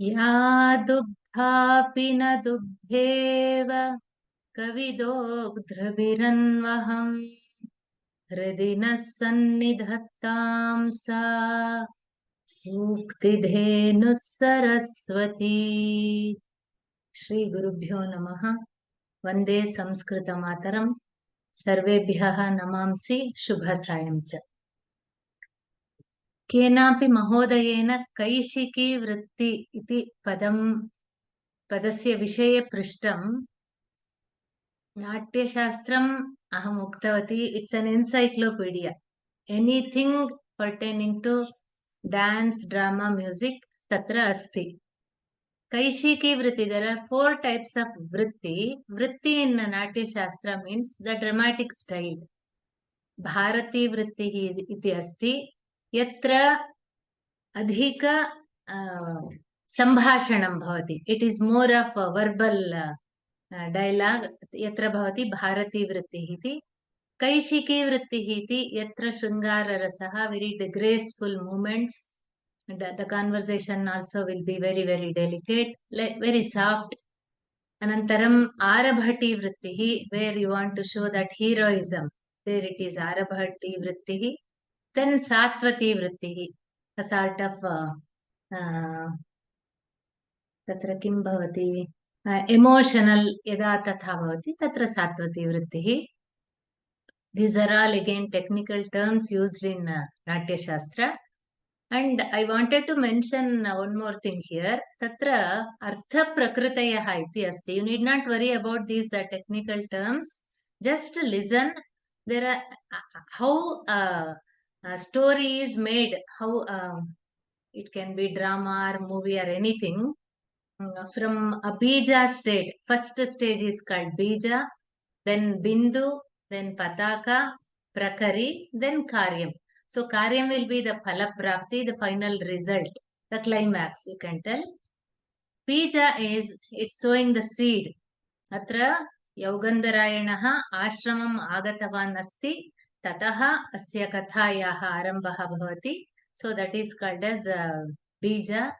या दुग्धापि न दुग्धेव कविदोग्ध्रभिरन्वहम् हृदि नः सन्निधत्तां सा सूक्तिधेनुः सरस्वती। श्रीगुरुभ्यो नमः। वन्दे संस्कृतमातरम्। सर्वेभ्यः नमांसि शुभसायं च। केनापि महोदयेन कैशिकी वृत्ति इति पदस्य विषये पृष्टम्। नाट्यशास्त्रम् अहम् उक्तवती, it's an encyclopedia. Anything pertaining to dance, drama, music तत्र अस्ति। कैशिकी वृत्ति, देयर आर 4 टाइप्स ऑफ वृत्ति. वृत्ति in Natyashastra means the dramatic style. भारती वृत्तिः इति अस्ति, यत्र अधिक संभाषणं भवति. It is more of verbal dialogue. यत्र भवति भारती वृत्तिः इति. कैशिकी वृत्तिः इति यत्र शृङ्गाररसः, very graceful movements. The conversation also will be very very delicate, like very soft. Anantaram Arabhati vrittihi, where you want to show that heroism, there it is Arabhati vrittihi. Then Satvati vrittihi, a sort of तत्र किं भवति, emotional यदा तथा भवति तत्र सात्वती वृत्तिः. These are all again technical terms used in Natya Shastra. And I wanted to mention one more thing here. Tatra artha prakritayah iti asti. You need not worry about these technical terms. Just listen. There are how a story is made, how it can be drama or movie or anything. From a bija state, first stage is called bija, then bindu, then pataka, prakari, then karyam. So karyam will be the phala prapti, the final result, the climax, you can tell. Bija is, it's sowing the seed. Atra Yaugandarayanaः आश्रमम् आगतवान् अस्ति, ततः अस्य कथायाः आरम्भः भवति. So that is called as bija.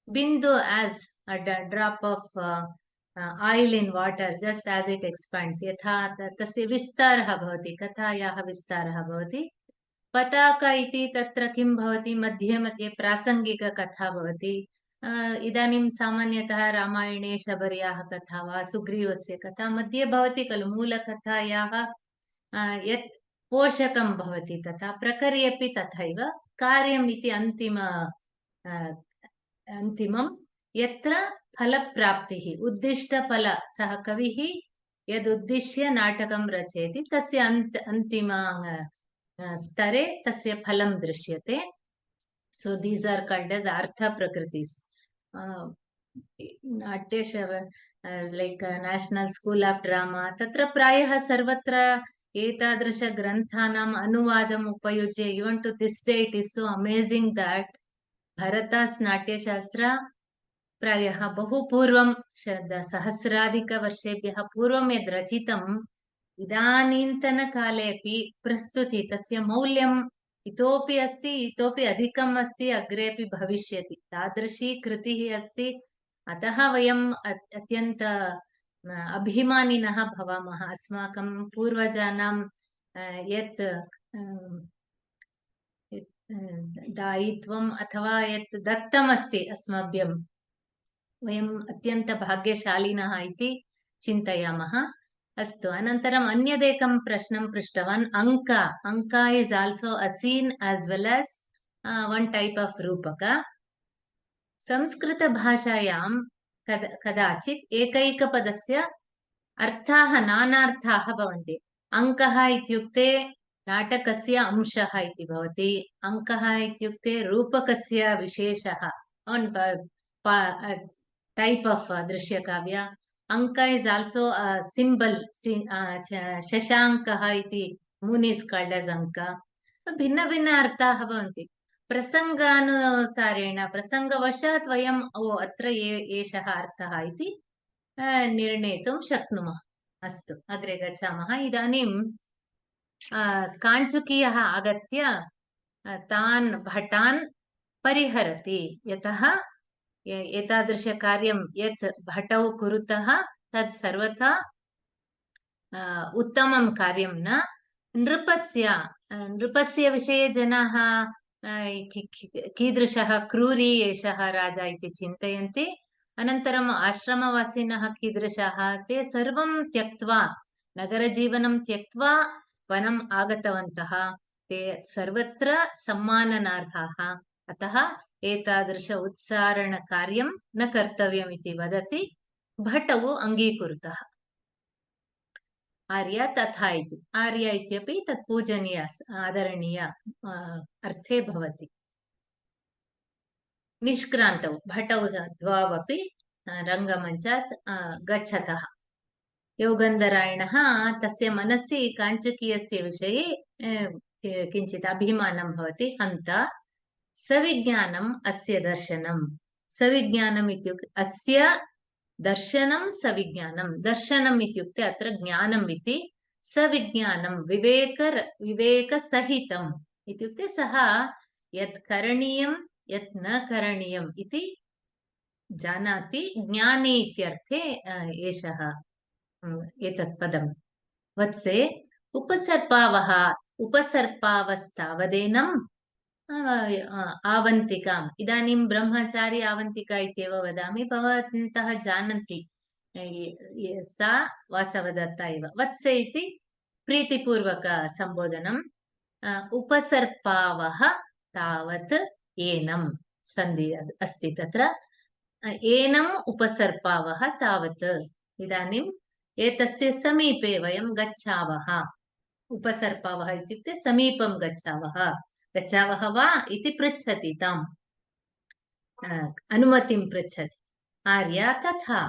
Bindu as a drop of oil in water, just as it expands. यथा तस्य विस्तारः भवति, कथायाः विस्तारः भवति. पताका इति तत्र किं भवति, मध्ये मध्ये प्रासङ्गिककथा भवति. इदानीं सामान्यतः रामायणे शबर्याः कथा वा सुग्रीवस्य कथा मध्ये भवति खलु, मूलकथायाः यत् पोषकं भवति तथा. प्रकरि अपि तथैव. कार्यम् इति अन्तिमं, यत्र फलप्राप्तिः, उद्दिष्टफल, सः कविः यदुद्दिश्य नाटकं रचयति तस्य अन्तिम स्तरे तस्य फलं दृश्यते. So these are called as artha prakritis. Like National School of Drama, tatra prayah sarvatra etadrisha granthanam anuvadam upayujye. Even to this day it is so amazing that Bharata's Natya Shastra प्रायः बहु पूर्वं, सहस्राधिकवर्षेभ्यः पूर्वं यद् रचितम्, इदानीन्तनकाले अपि प्रस्तुति तस्य मौल्यम् इतोपि अस्ति, इतोपि अधिकम् अस्ति, अग्रे अपि भविष्यति. तादृशी कृतिः अस्ति. अतः वयम् अत्यन्त अभिमानिनः भवामः. अस्माकं पूर्वजानां यत् दायित्वम् अथवा यत् दत्तमस्ति अस्मभ्यं, वयम् अत्यन्त भाग्यशालिनः इति चिन्तयामः. अस्तु, अनन्तरम् अन्यदेकं प्रश्नं पृष्टवान्. अंक is also a scene as well as one type of रूपक. संस्कृत भाषायां कदाचित् एकैकपदस्य अर्थाः नानार्थाः भवन्ति. अंकः इत्युक्ते नाटकस्य अंशः इति भवति. अंकः इत्युक्ते रूपकस्य विशेषः, type of दृश्यकाव्य. Anka is also a symbol. Shashankah iti, moon is called as Anka. भिन्न भिन्न अर्थाः भवन्ति. प्रसङ्गानुसारेण, प्रसङ्गवशात् वयम् अत्र एषः अर्थः इति निर्णेतुं शक्नुमः. अस्तु, अग्रे गच्छामः. इदानीं काञ्चुकीयः आगत्य तान् भटान् परिहरति. यतः एतादृशकार्यं यत् भटौ कुरुतः तत् सर्वथा उत्तमं कार्यं न। नृपस्य विषये जनाः कीदृशः क्रूरी एषः राजा इति चिन्तयन्ति। अनन्तरम् आश्रमवासिनः कीदृशाः, ते सर्वं त्यक्त्वा, नगरजीवनं त्यक्त्वा वनम् आगतवन्तः। ते सर्वत्र सम्माननार्हाः। अतः एतादृश उत्सारणकार्यं न कर्तव्यम् इति वदति भटौ अङ्गीकुरुतः। आर्य तथा इति, आर्य इत्यपि तत् पूजनीय आदरणीय अर्थे भवति। निष्क्रान्तौ भटौ द्वावपि रङ्गमञ्चात् गच्छतः। योगन्धरायणः तस्य मनसि काञ्चकीयस्य विषये किञ्चित् अभिमानं भवति। हन्त सविज्ञानम् अस्य दर्शनम्। सविज्ञानम् इत्युक्ते अस्य दर्शनं सविज्ञानं। दर्शनम् इत्युक्ते अत्र ज्ञानम् इति, सविज्ञानं विवेकसहितम् इत्युक्ते सः यत् करणीयं यत् न करणीयम् इति जानाति। ज्ञाने इत्यर्थे एषः एतत् पदम्। वत्से उपसर्पावस्तावदेनम् आवन्तिकाम्। इदानीं ब्रह्मचारी आवन्तिका इत्येव वदामि, भवन्तः जानन्ति सा वासवदत्ता एव। वत्से इति प्रीतिपूर्वक सम्बोधनम्। उपसर्पावः तावत् एनं सन्धि अस्ति तत्र। एनम् उपसर्पावः तावत्, इदानीम् एतस्य समीपे वयं गच्छावः। उपसर्पावः इत्युक्ते समीपं गच्छावः। गच्छावः वा इति पृच्छति ताम्, अनुमतिं पृच्छति। आर्य तथा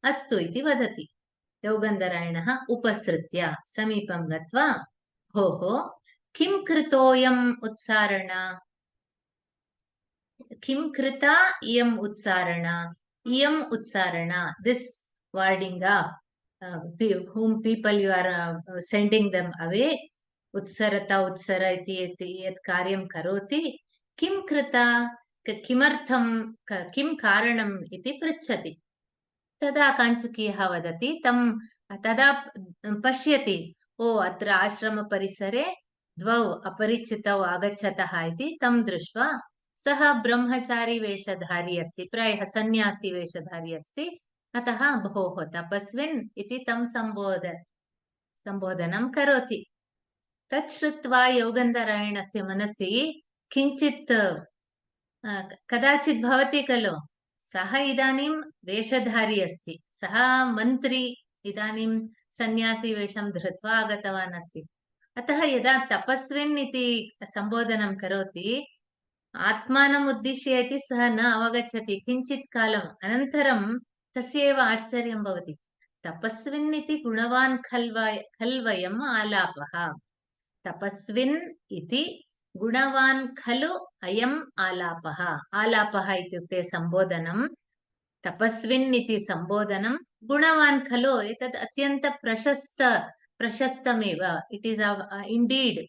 अस्तु इति वदति। योगन्धरायणः उपसृत्य समीपं गत्वा, भोः किं कृतोऽयम् उत्सारण? किं कृता इयम् उत्सारण? इयम् उत्सारण, this wording of whom people you are sending them away. उत्सरता उत्सर इति यत् कार्यं करोति, किं कृता, किमर्थं, किं कारणम् इति पृच्छति। तदा काञ्चुकीयः वदति तं, तदा पश्यति, ओ अत्र आश्रमपरिसरे द्वौ अपरिचितौ आगच्छतः इति। तं दृष्ट्वा सः ब्रह्मचारी वेषधारी अस्ति, प्रायः सन्यासी वेषधारी अस्ति। अतः भोः तपस्विन् इति तं सम्बोधनं करोति। तत् श्रुत्वा योगन्धरायणस्य मनसि किञ्चित् कदाचित् भवति खलु, सः इदानीं वेषधारी अस्ति, सः मन्त्री इदानीं सन्यासी वेषं धृत्वा आगतवान् अस्ति। अतः यदा तपस्विन् इति सम्बोधनं करोति, आत्मानम् उद्दिश्य इति सः न अवगच्छति। किञ्चित् कालम् अनन्तरं तस्य एव आश्चर्यं भवति। तपस्विन् इति गुणवान् खल्वयम् आलापः। तपस्विन् इति गुणवान् खलु अयम् आलापः। आलापः इत्युक्ते सम्बोधनं, तपस्विन् इति सम्बोधनं, गुणवान् खलु एतत् अत्यन्त प्रशस्तमेव। It is indeed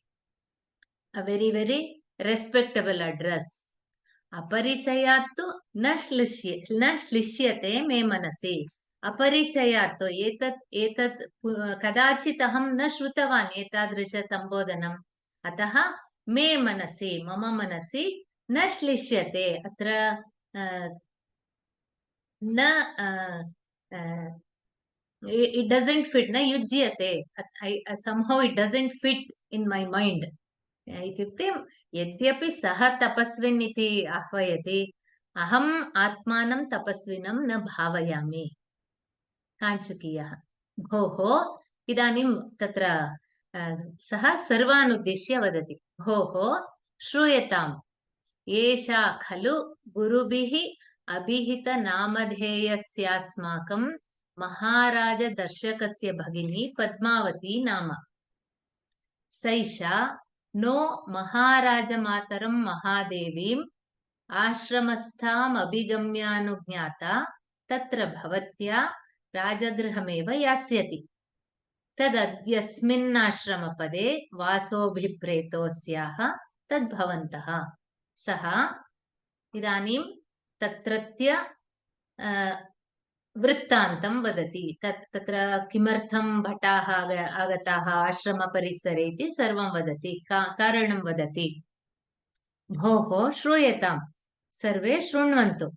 a very very respectable address. अपरिचयात् तु न श्लिष्यते मे मनसि। अपरिचयात् एतत् कदाचित् अहं न श्रुतवान् एतादृश सम्बोधनम्। अतः मे मनसि, मम मनसि न श्लिष्यते। अत्र न it doesn't fit, न युज्यते, somehow it doesn't fit in my mind. इत्युक्ते यद्यपि सः तपस्विन् इति आह्वयति, अहम् आत्मानं तपस्विनं न भावयामि। काञ्चुकीयः भोः, इदानीं तत्र सः सर्वान् उद्दिश्य वदति, भोः श्रूयताम्, एषा खलु गुरुभिः अभिहितनामधेयस्यास्माकं महाराजदर्शकस्य भगिनी पद्मावती नाम। सैषा नो महाराजमातरं महादेवीम् आश्रमस्थामभिगम्यानुज्ञाता तत्र भवत्या राजगृहमेव यास्यति। तदद्यस्मिन्नाश्रमपदे वासोऽभिप्रेतोऽस्याः तद्भवन्तः। सः इदानीं तत्रत्य वृत्तान्तं वदति। तत्र किमर्थं भटाः आगताः आश्रमपरिसरे इति सर्वं वदति, कारणं वदति। भोः श्रूयताम्, सर्वे शृण्वन्तु।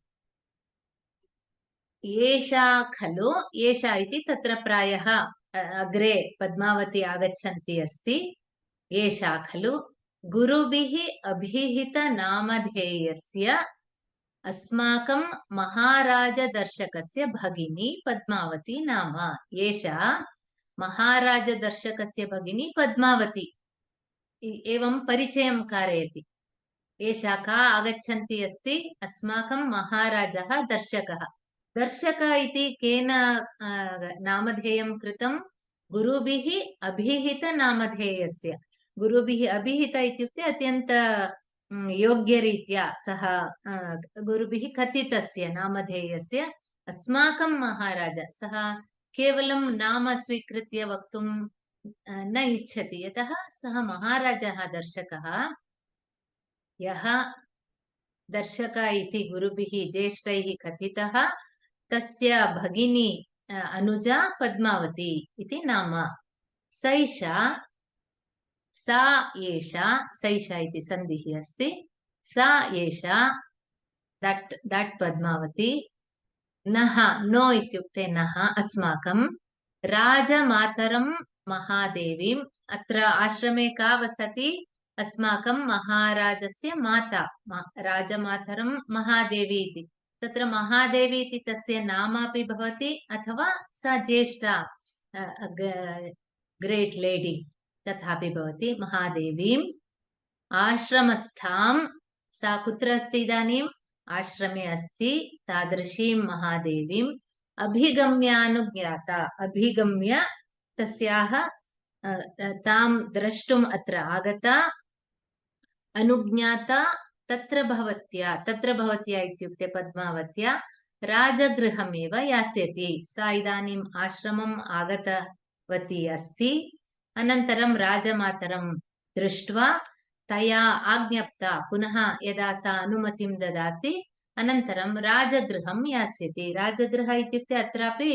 एषा खलु, एषा इति तत्र प्रायः अग्रे पद्मावती आगच्छन्ती अस्ति। एषा खलु गुरुभिः अभिहितनामधेयस्य अस्माकं महाराजदर्शकस्य भगिनी पद्मावती नाम। एषा महाराजदर्शकस्य भगिनी पद्मावती, एवं परिचयं कारयति। एषा का आगच्छन्ती अस्ति? अस्माकं महाराजः दर्शकः। दर्शक इति केन नामधेयं कृतं? गुरुभिः अभिहितनामधेयस्य। गुरुभिः अभिहित इत्युक्ते अत्यन्त योग्यरीत्या सः गुरुभिः कथितस्य नामधेयस्य अस्माकं महाराज, सः केवलं नाम स्वीकृत्य वक्तुं न इच्छति, यतः सः महाराजः दर्शकः। यः दर्शक इति गुरुभिः ज्येष्ठैः कथितः, तस्य भगिनी अनुजा पद्मावती इति नाम। सैषा, सा एषा, सैषा इति सन्धिः अस्ति। सा एषा, दट् पद्मावती। नः, नो इत्युक्ते नः, अस्माकं राजमातरं महादेवीम्। अत्र आश्रमे का वसति? अस्माकं महाराजस्य माता, राजमातरं महादेवी इति। तत्र महादेवी इति तस्य नाम अपि भवति, अथवा सा ज्येष्ठा ग्रेट् लेडी तथापि भवति। महादेवीम् आश्रमस्थां, सा कुत्र अस्ति इदानीम्? आश्रमे अस्ति। तादृशीं महादेवीम् अभिगम्यानुज्ञाता, अभिगम्य तस्याः तां द्रष्टुम् अत्र आगता। अनुज्ञाता तत्र भवत्या इत्युक्ते पद्मावत्या राजगृहमेव यास्यति। सा इदानीम् आश्रमम् आगतवती अस्ति। अनन्तरं राजमातरं दृष्ट्वा तया आज्ञप्ता, पुनः यदा सा अनुमतिं ददाति, अनन्तरं राजगृहं यास्यति। राजगृह इत्युक्ते अत्रापि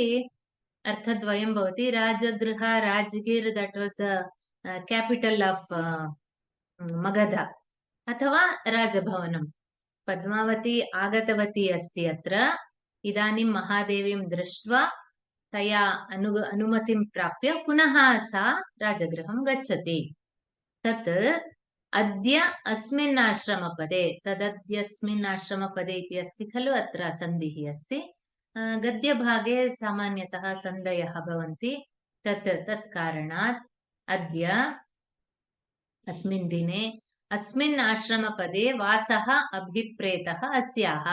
अर्थद्वयं भवति। Rajagriha, Rajgir, that was the capital of Magadha, अथवा राजभवनं। पद्मावती आगतवती अस्ति अत्र। इदानीं महादेवीं दृष्ट्वा तया अनुमतिं प्राप्य पुनः सा राजगृहं गच्छति। तत् अद्य अस्मिन् आश्रमपदे, तदद्यस्मिन् आश्रमपदे इति अस्ति खलु, अत्र सन्धिः अस्ति। गद्यभागे सामान्यतः सन्धयः भवन्ति। तत् कारणात् अद्य अस्मिन् दिने अस्मिन् आश्रमपदे वासः अभिप्रेतः अस्याः।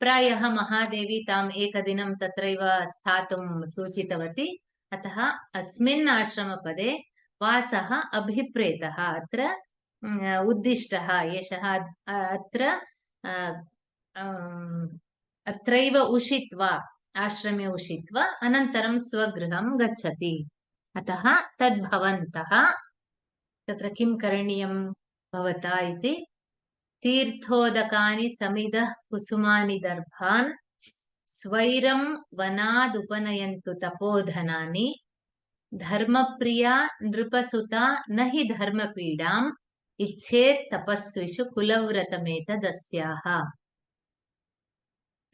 प्रायः महादेवी ताम् एकदिनं तत्रैव स्थातुं सूचितवती, अतः अस्मिन् आश्रमपदे वासः अभिप्रेतः, अत्र उद्दिष्टः एषः। अत्रैव उषित्वा, आश्रमे उषित्वा अनन्तरं स्वगृहं गच्छति। अतः तद्भवन्तः तत्र किं करणीयं भवता इति? तीर्थोदकानि समिधः कुसुमानि दर्भान् स्वैरं वनादुपनयन्तु तपोधनानि धर्मप्रिया नृपसुता न हि धर्मपीडाम् इच्छेत् तपस्विषु कुलव्रतमेतदस्याः।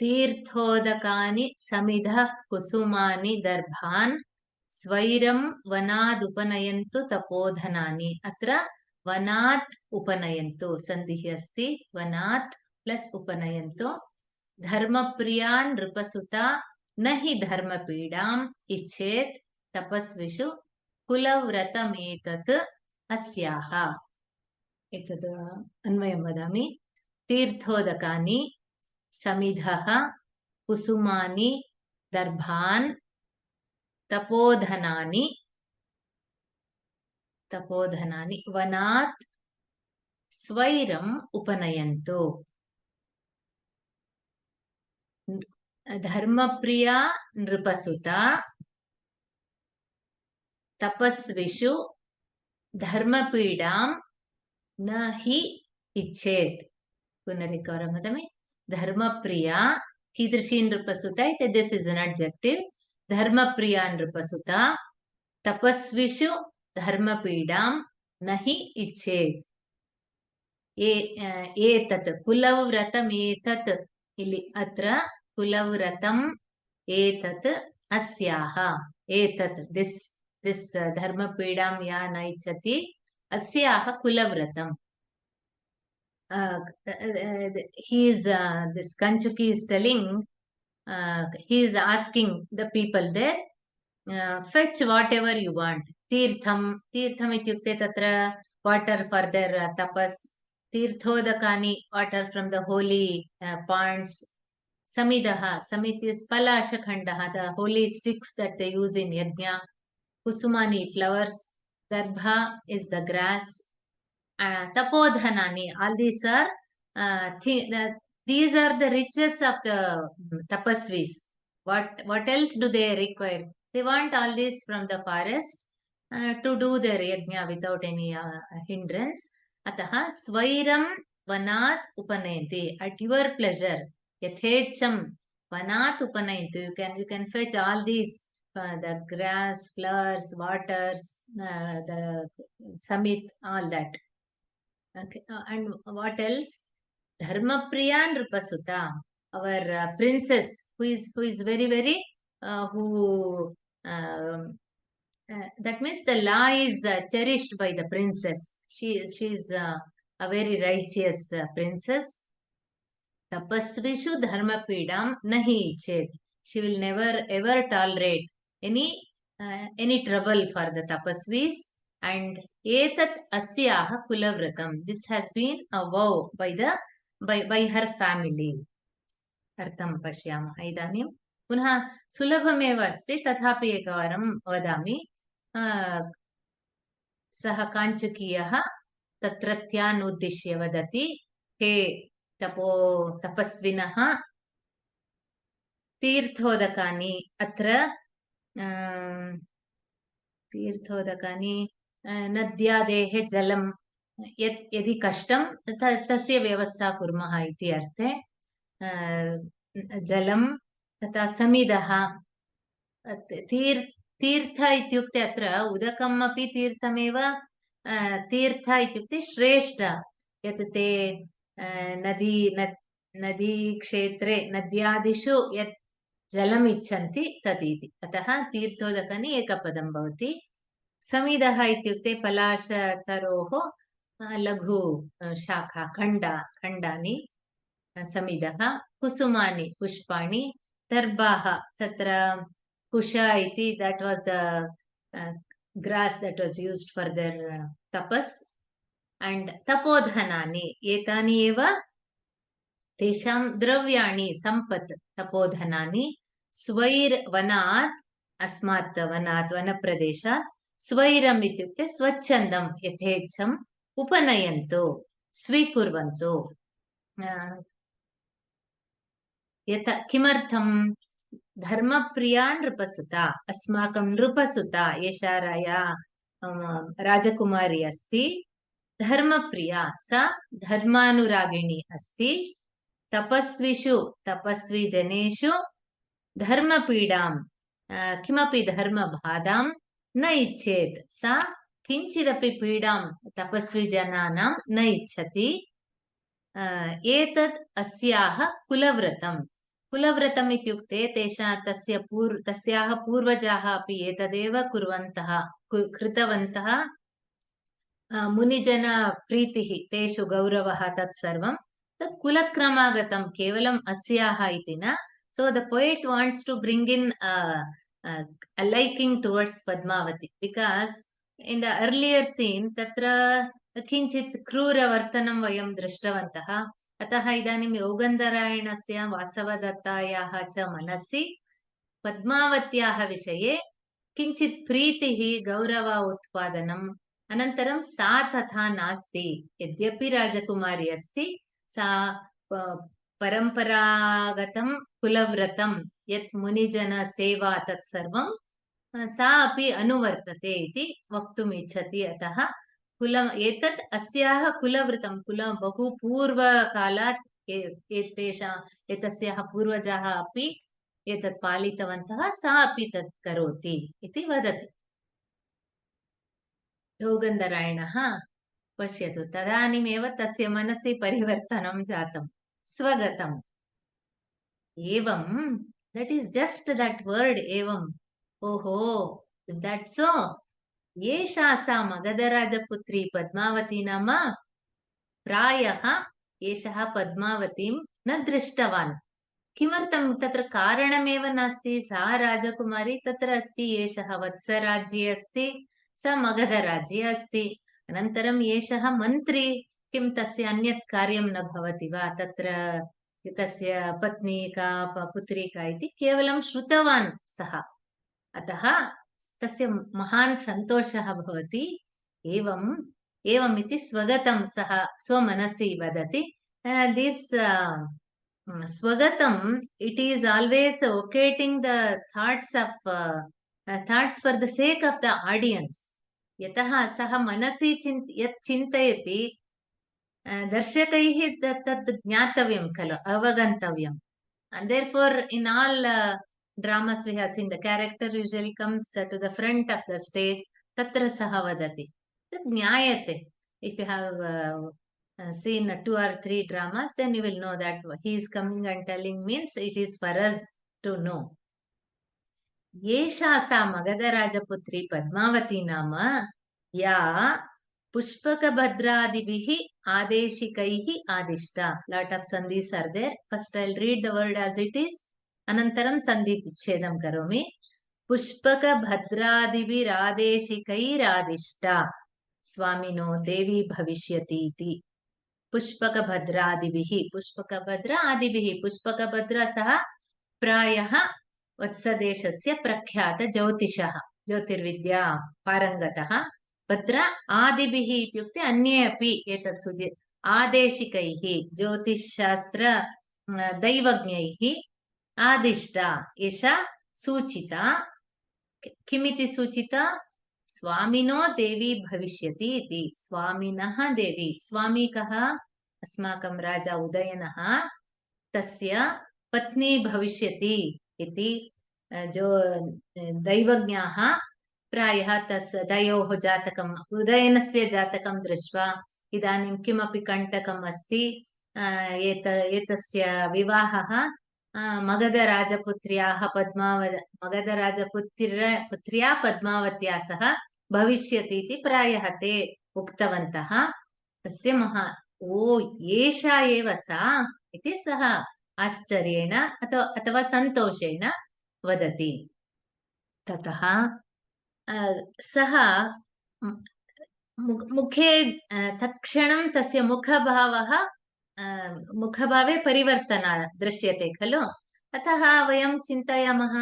तीर्थोदकानि समिधः कुसुमानि दर्भान् स्वैरं वनादुपनयन्तु तपोधनानि। अत्र वनात् उपनयन्तु सन्धिः अस्ति। वनात् प्लस् उपनयन्तु। धर्मप्रिया नृपसुता न हि धर्मपीडाम् इच्छेत् तपस्विषु कुलव्रतमेतत् अस्याः। एतद् अन्वयं वदामि। तीर्थोदकानि समिधः कुसुमानि दर्भान् तपोधनानि वनात् स्वैरम् उपनयन्तु। धर्मप्रिया नृपसुता तपस्विषु धर्मपीडां न हि इच्छेत्। पुनरेकवारं वदामि। धर्मप्रिया नृपसुता तपस्विषु धर्मपीडां न हि इच्छेत्। धर्मप्रिया नृपसुता तपस्विषु धर्मपीडां न हि इच्छेत्। पुनरेकवारं वदामि। धर्मप्रिया नृपसुता तपस्विषु धर्मपीडां न हि इच्छेत्। कीदृशी नृपसुता इति दिस् इस् एन् adjective. धर्मप्रिया नृपसुता तपस्विषु धर्मपीडां न हि इच्छेत्. एतत् कुलव्रतम् एतत् इति अत्र कुलव्रतम् एतत् अस्याः एतत् दिस् धर्मपीडां या न इच्छति अस्याः कुलव्रतम्. He is this Kanchuki is telling, he is asking the people there, fetch whatever you want. Tirtham ityukte tatra water for their tapas. Tirthodakani, water from the holy ponds. Samidaha, samit is palashakhandaha, the holy sticks that they use in yajna. Kusumani, flowers. Garbha is the grass. Tapodhanani, all these are these are the riches of the tapasvis. What else do they require? They want all this from the forest to do their yajna without any hindrance. Ataha svairam vanat upanayanti, at your pleasure. Yathecham vanat upanayanti. You can fetch all these the grass, flowers, waters, the summit, all that. Okay, and what else? Dharmapriya Nrupasuta, our princess, who is very who that means the law is cherished by the princess. She is a very righteous princess. Tapasvishu dharmapidam nahi iched. She will never ever tolerate any trouble for the tapasvis. And etat asyaha kulavratam. This has been a vow by her family. अर्थं पश्यामः इदानीं पुनः सुलभमेव अस्ति तथापि एकवारं वदामि. सः काञ्चुकीयः तत्रत्यान् उद्दिश्य वदति, हे तपस्विनः, तीर्थोदकानि अत्र तीर्थोदकानि नद्यादेः जलं यदि कष्टं तस्य व्यवस्था कुर्मः इति अर्थे. जलं तथा समिदः. तीर्थ इत्युक्ते अत्र उदकम् अपि तीर्थमेव. तीर्थ इत्युक्ते श्रेष्ठ, यत् ते नदी क्षेत्रे नद्यादिषु यत् जलम् इच्छन्ति तत् इति. अतः तीर्थोदकानि एकपदं भवति. समिदः इत्युक्ते पलाशतरोः लघु शाखा खण्डानि समिदः. कुसुमानि पुष्पाणि. दर्भाः तत्र कुशा इति, that was the grass that was used for their tapas. And tapodhanani, एतानि एव तेषां द्रव्याणि सम्पत्. तपोधनानि स्वैर्वनात्, अस्मात् वनात् वनप्रदेशात्. स्वैरम् इत्युक्ते स्वच्छन्दं यथेच्छम्. उपनयन्तु स्वीकुर्वन्तु. किमर्थं? धर्मप्रिया नृपसुता, अस्माकं नृपसुता एषा राजकुमारी अस्ति. धर्मप्रिया, सा धर्मानुरागिणी अस्ति. तपस्विषु, तपस्वी जनेषु, धर्मपीडां, किमपि धर्मबाधां न इच्छेत्. सा किञ्चिदपि पीडां तपस्वी जनानां न इच्छति. एतत् अस्याः कुलव्रतम्. कुलव्रतम् इत्युक्ते तस्याः पूर्वजाः अपि एतदेव कृतवन्तः. मुनिजन प्रीतिः, तेषु गौरवः, तत्सर्वं तत् कुलक्रमागतं, केवलम् अस्याः इति न. So the poet wants to bring in a liking towards Padmavati, because in the earlier scene तत्र किञ्चित् क्रूरवर्तनं वयं दृष्टवन्तः. अतः इदानीं योगन्धरायणस्य वासवदत्तायाः च मनसि पद्मावत्याः विषये किञ्चित् प्रीतिः, गौरव उत्पादनम्. अनन्तरं सा तथा नास्ति. यद्यपि राजकुमारी अस्ति, सा परम्परागतं कुलव्रतं यत् मुनिजनसेवा तत्सर्वं सा अपि अनुवर्तते इति वक्तुम् इच्छति. अतः एतत् अस्याः कुलव्रतं. बहु पूर्वकालात् एतस्याः पूर्वजाः अपि एतत् पालितवन्तः, सा अपि तत् करोति इति वदति योगन्धरायणः। पश्यतु, तदानीमेव तस्य मनसि परिवर्तनं जातं, स्वगतम्। एवं, that is just that world एवम्। ओहो, इस् दट् सो? एषा सा मगधराजपुत्री पद्मावती नाम? प्रायः एषः पद्मावतीं न दृष्टवान्। किमर्थं? तत्र कारणमेव नास्ति। सा राजकुमारी तत्र अस्ति, एषः वत्सराज्ये अस्ति, सा मगधराज्ये अस्ति। अनन्तरम् एषः मन्त्री, किं तस्य अन्यत् कार्यं न भवति वा? तत्र तस्य पत्नी का पुत्री का इति केवलं श्रुतवान् सः। अतः तस्य महान् सन्तोषः भवति। एवम् एवमिति स्वगतं सः स्वमनसि वदति। दिस् स्वगतम्, it is always vocating the thoughts of thoughts for the sake of the audience. यतः सः मनसि यत् चिन्तयति दर्शकैः तत् ज्ञातव्यं खलु, अवगन्तव्यम्. And therefore, in all dramas we have seen, the character usually comes to the front of the stage. Tatra saha vadati. Tat jnayate. If you have seen 2 or 3 dramas, then you will know that he is coming and telling means it is for us to know. Yesha sa Magadharajaputri Padmavati nama ya Pushpakabhadradibihi Adeshikaihi Adishta. Lot of sandhis are there. First I'll read the word as it is. Anantaram sandhi vichedam karomi. Pushpakabhadradibhiradeshikairadishta. Swamino Devi Bhavishyati iti. Pushpakabhadradibihi. Pushpakabhadra Adibihi. Pushpakabhadra saha प्रायः वत्सदेशस्य प्रख्यात ज्योतिषः, ज्योतिर्विद्या पारङ्गतः. भद्र आदिभिः इत्युक्ते अन्ये अपि एतत् सूचि आदेशिकैः, ज्योतिषशास्त्र दैवज्ञैः आदिष्टा, एषा सूचिता. किमिति सूचिता? स्वामिनो देवी भविष्यति इति. स्वामिनः देवी. स्वामी कः? अस्माकं राजा उदयनः, तस्य पत्नी भविष्यति इति जो दैवज्ञाः प्रायः तयोः जातकम्, उदयनस्य जातकं दृष्ट्वा इदानीं किमपि कण्टकम् अस्ति, एतस्य विवाहः मगधराजपुत्र्याः मगधराजपुत्र्या पद्मावत्या सह भविष्यति इति प्रायः ते उक्तवन्तः. तस्य ओ एषा एव सा इति सः आश्चर्येण अथवा सन्तोषेण वदति. ततः सः मुखे तत्क्षणं तस्य मुखभावे परिवर्तना दृश्यते खलु. अतः वयं चिन्तयामः,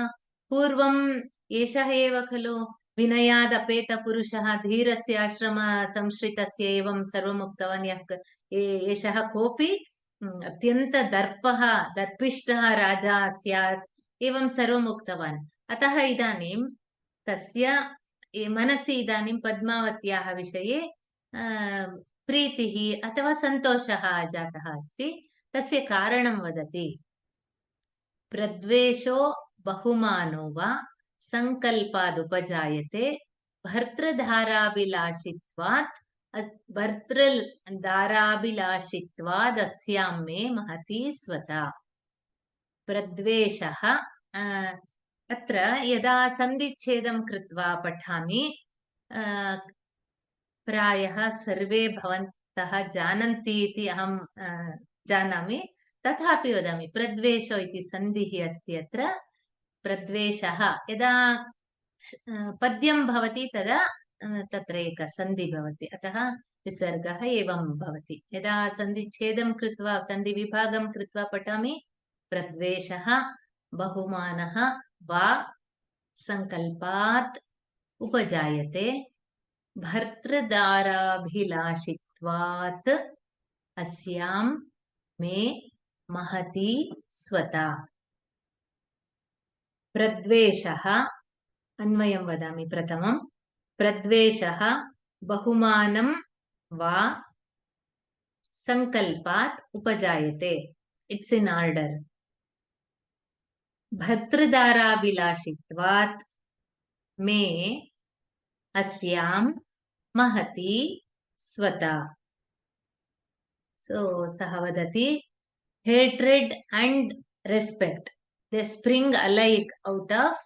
पूर्वम् एषः एव खलु विनयादपेतपुरुषः, धीरस्य आश्रम संश्रितस्य एवं सर्वम् उक्तवान्. एषः कोऽपि अत्यन्त दर्पिष्टः राजा स्यात्, एवं सर्वम् उक्तवान्. अतः इदानीं तस्य मनसि इदानीं पद्मावत्याः विषये प्रीतिः अथवा सन्तोषः जातः अस्ति. तस्य कारणं वदति. प्रद्वेषो बहुमानो वा सङ्कल्पादुपजायते भर्तृदाराभिलाषित्वादस्यां मे महती स्वता. प्रद्वेषः, अत्र यदा सन्धिच्छेदं कृत्वा पठामि, प्रायः सर्वे भवन्तः जानन्ति इति अहं जानामि, तथापि वदामि. प्रद्वेषो इति सन्धिः अस्ति अत्र. प्रद्वेषः यदा पद्यं भवति तदा तत्र एक सन्धि भवति, अतः विसर्गः एवं भवति. यदा सन्धिच्छेदं कृत्वा सन्धिविभागं कृत्वा पठामि, प्रद्वेषः बहुमानः वा सङ्कल्पात् उपजायते भर्तृदाराभिलाषित्वात् अस्यां मे महती स्वता. प्रद्वेषः, अन्वयं वदामि प्रथमं. प्रद्वेषः बहुमानं वा संकल्पात् उपजायते. It's in order. भर्तृदाराभिलाषित्वात् मे अस्यां महती स्वता. सो सः वदति, hatred and respect, they spring alike out of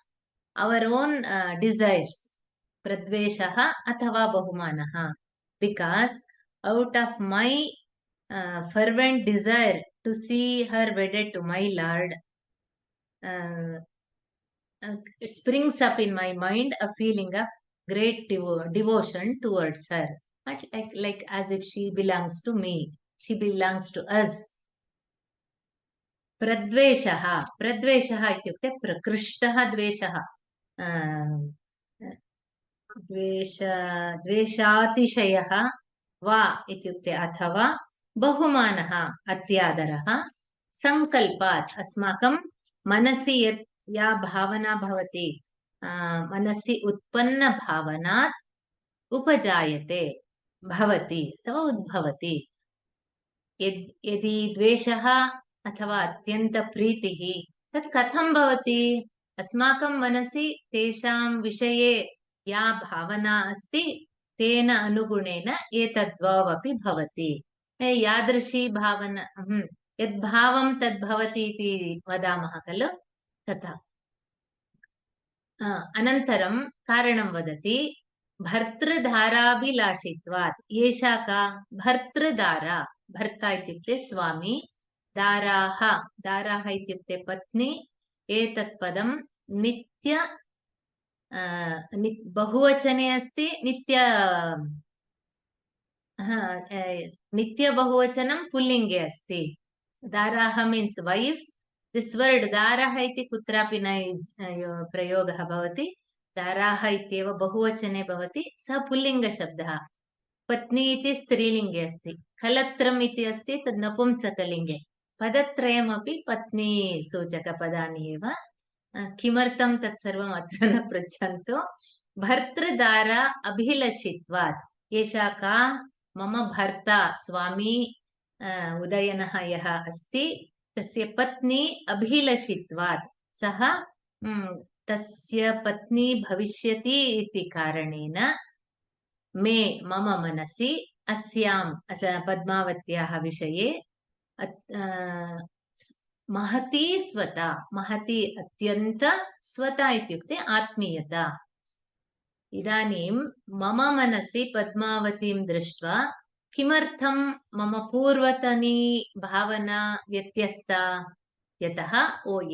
our own desires. Pradveshaha athava bahumanaha. Because out of my fervent desire to see her wedded to my Lord, it springs up in my mind a feeling of great devotion towards her. But like as if she belongs to me, she belongs to us. प्रद्वेषः प्रद्वेषः इत्युक्ते प्रकृष्टः द्वेषः, द्वेषातिशयः वा इत्युक्ते अथवा बहुमानः अत्यादरः संकल्पात् अस्माकं मनसि या भावना भवति, मनसि उत्पन्न भावनात् उपजायते भवति अथवा उद्भवति. यदि द्वेषः अथवा अत्यन्तप्रीतिः तत् कथं भवति? अस्माकं मनसि तेषां विषये या भावना अस्ति तेन अनुगुणेन एतद्वावपि भवति. यादृशी भावना, यद्भावं तद्भवति इति वदामः खलु, तथा. अनन्तरं कारणं वदति, भर्तृधाराभिलाषित्वात्. एषा का? भर्तृदारा. भर्ता इत्युक्ते स्वामी, दाराः, दाराः इत्युक्ते पत्नी. एतत् पदं नित्य बहुवचने अस्ति, नित्य बहुवचनं पुल्लिङ्गे अस्ति. दाराः मीन्स् वैफ्. दिस् वर्ड् दाराः इति कुत्रापि न प्रयोगः भवति. दाराः इत्येव बहुवचने भवति. सः पुल्लिङ्गशब्दः. पत्नी इति स्त्रीलिङ्गे अस्ति. कलत्रम् इति अस्ति, तद् नपुंसकलिङ्गे. पदत्रयमपि पत्नी सूचकपदानि एव. किमर्थं तत्सर्वम् अत्र न पृच्छन्तु. भर्तृदारा अभिलषित्वात्. एषा का? मम भर्ता स्वामी उदयनः यः अस्ति तस्य पत्नी अभिलषित्वात्. सः तस्य पत्नी भविष्यति इति कारणेन मे मम मनसि अस्यां पद्मावत्याः विषये महती स्वता. महती अत्यन्त, स्वता इत्युक्ते आत्मीयता. इदानीं मम मनसि पद्मावतीं दृष्ट्वा किमर्थं मम पूर्वतनी भावना व्यत्यस्ता? यतः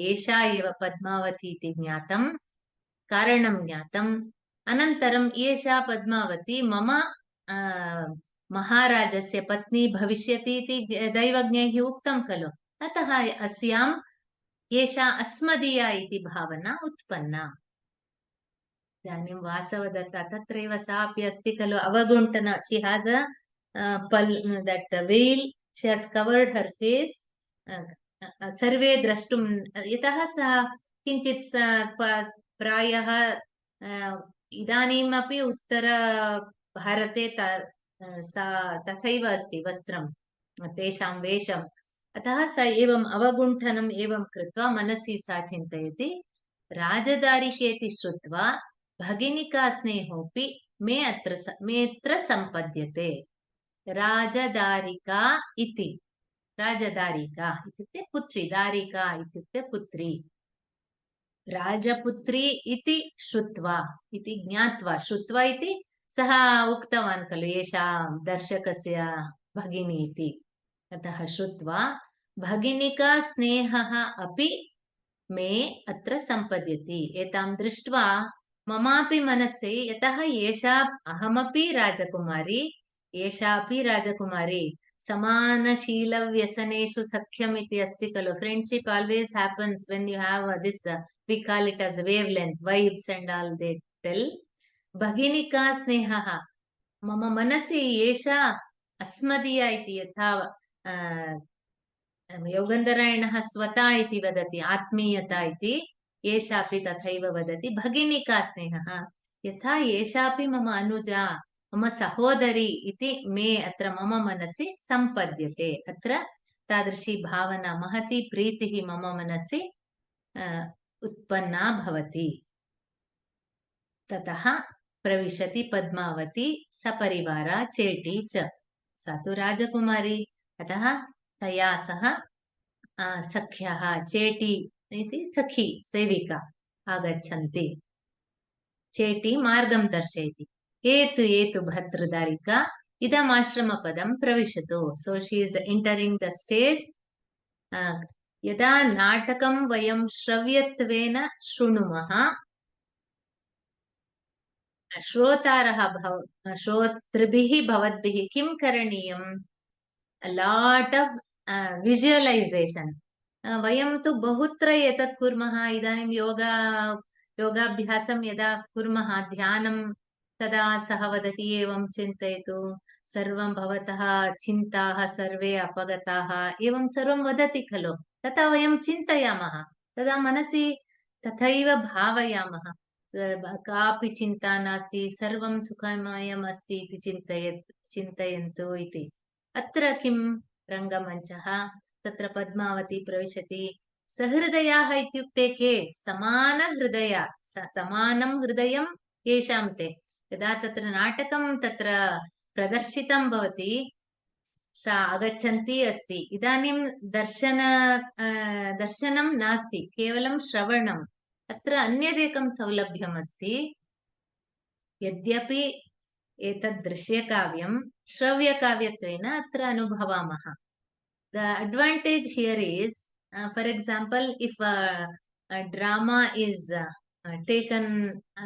एषा एव पद्मावती इति ज्ञातं, कारणं ज्ञातम्. अनन्तरम् एषा पद्मावती मम महाराजस्य पत्नी भविष्यति इति दैवज्ञैः उक्तं खलु. अतः अस्याम् एषा अस्मदीया इति भावना उत्पन्ना. इदानीं वासवदत्ता तत्रैव सापि अस्ति खलु. अवगुण्ठन, शी has that veil, she has covered her face. सर्वे द्रष्टुं, यतः सा किञ्चित् प्रायः इदानीमपि उत्तरभारते सा तथैव अस्ति वस्त्रं, तेषां वेषम्. अतः सा एवम् अवगुण्ठनम् एवं कृत्वा मनसि सा चिन्तयति, राजदारिकेति श्रुत्वा भगिनिका स्नेहोऽपि मे अत्र सम्पद्यते. राजदारिका इति, राजदारिका इत्युक्ते पुत्री, दारिका इत्युक्ते पुत्री. राजपुत्री इति श्रुत्वा, इति ज्ञात्वा, श्रुत्वा इति सः उक्तवान् खलु, एषा दर्शकस्य भगिनी इति. अतः श्रुत्वा भगिनिका स्नेहः अपि मे अत्र सम्पद्यति. एतां दृष्ट्वा ममापि मनसि, यतः एषा, अहमपि राजकुमारी, एषापि राजकुमारी, समानशीलव्यसनेषु सख्यम् इति अस्ति खलु. Friendship always happens when you have this, we call it as wavelength, vibes and all they tell. भगिनिका स्नेहः, मम मनसि एषा अस्मदीया इति, यथा योगन्धरायणः स्वता इति वदति, आत्मीयता इति, एषापि तथैव वदति भगिनिका स्नेहः. यथा एषापि मम अनुजा, मम सहोदरी इति मे अत्र मम मनसि सम्पद्यते। अत्र तादृशी भावना, महती प्रीतिः मम मनसि उत्पन्ना भवति। ततः प्रविशति पद्मावती सपरिवारा चेटी च। सा तु राजकुमारी, अतः तया सह सख्यः, चेटी इति सखी, सेविका आगच्छन्ति। चेटी मार्गं दर्शयति। एतु एतु भर्तृदारिका इदमाश्रमपदं प्रविशतु। So she is entering the stage. यदा नाटकं वयं श्रव्यत्वेन शृणुमः, श्रोतारः श्रोतृभिः भवद्भिः किं करणीयम्? Lot of visualization. वयं तु बहुत्र एतत् कुर्मः। इदानीं योगाभ्यासं यदा कुर्मः, ध्यानं, तदा सः वदति एवं चिन्तयतु, सर्वं भवतः चिन्ताः सर्वे अपगताः, एवं सर्वं वदति खलु। तथा वयं चिन्तयामः, तदा मनसि तथैव भावयामः, कापि चिन्ता नास्ति, सर्वं सुखमयम् अस्ति इति चिन्तयन्तु इति। अत्र किं रङ्गमञ्चः, तत्र पद्मावती प्रविशति। सहृदयाः इत्युक्ते के? समानहृदया, समानं हृदयं येषां ते। यदा तत्र नाटकं तत्र प्रदर्शितं भवति, सा आगच्छन्ती अस्ति। इदानीं दर्शनं नास्ति, केवलं श्रवणम्। अत्र अन्यदेकं सौलभ्यम् अस्ति। यद्यपि एतद् दृश्यकाव्यं श्रव्यकाव्यत्वेन अत्र अनुभवामः। The advantage here is, for example, if a drama is taken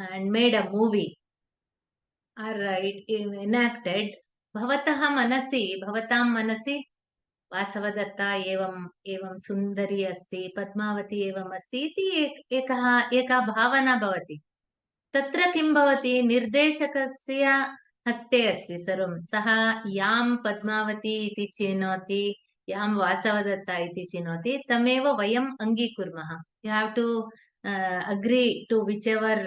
and made a movie or it enacted, भवतां मनसि वासवदत्ता एवं सुन्दरी अस्ति, पद्मावती एवम् अस्ति इति एका भावना भवति। तत्र किं भवति? निर्देशकस्य हस्ते अस्ति सर्वं। सः यां पद्मावती इति चिनोति, यां वासवदत्ता इति चिनोति, तमेव वयम् अङ्गीकुर्मः। You have to agree to whichever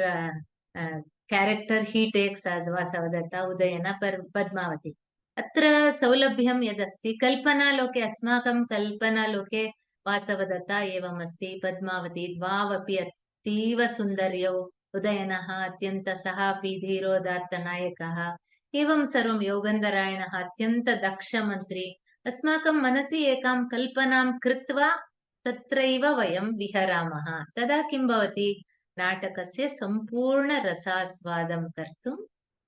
character he takes as Vasavadatta, Udayana, Padmavati. अत्र सौलभ्यं यदस्ति, कल्पनालोके, अस्माकं कल्पनालोके वासवदत्ता एवम् अस्ति, पद्मावती द्वावपि अतीव सुन्दर्यौ, उदयनः अत्यन्त, सः अपि धीरोदात्तनायकः, एवं सर्वं, योगन्धरायणः अत्यन्त दक्षमन्त्री। अस्माकं मनसि एकां कल्पनां कृत्वा तत्रैव वयं विहरामः। तदा किं भवति? नाटकस्य सम्पूर्णरसास्वादं कर्तुं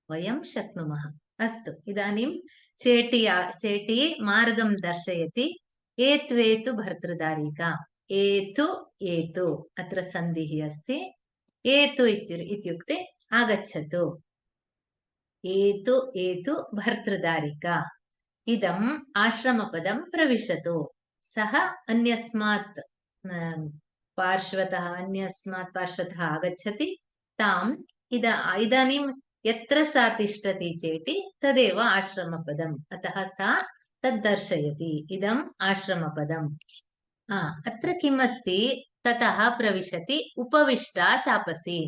वयं शक्नुमः। अस्तु, इदानीं चेटी मार्गं दर्शयति। एत्वेतु भर्तृदारिका। एतु अत्र सन्धिः अस्ति। एतु इत्युक्ते आगच्छतु। एतु भर्तृदारिका। इदम् आश्रमपदं प्रविशतु। सः अन्यस्मात् पार्श्वतः आगच्छति। ताम् इदानीं यत्र सा तिष्ठति चेटी, तदेव आश्रमपदम्। अतः सा तद् दर्शयति। इदम् आश्रमपदम्। अत्र किम् अस्ति? ततः प्रविशति उपविष्टा Taapsee.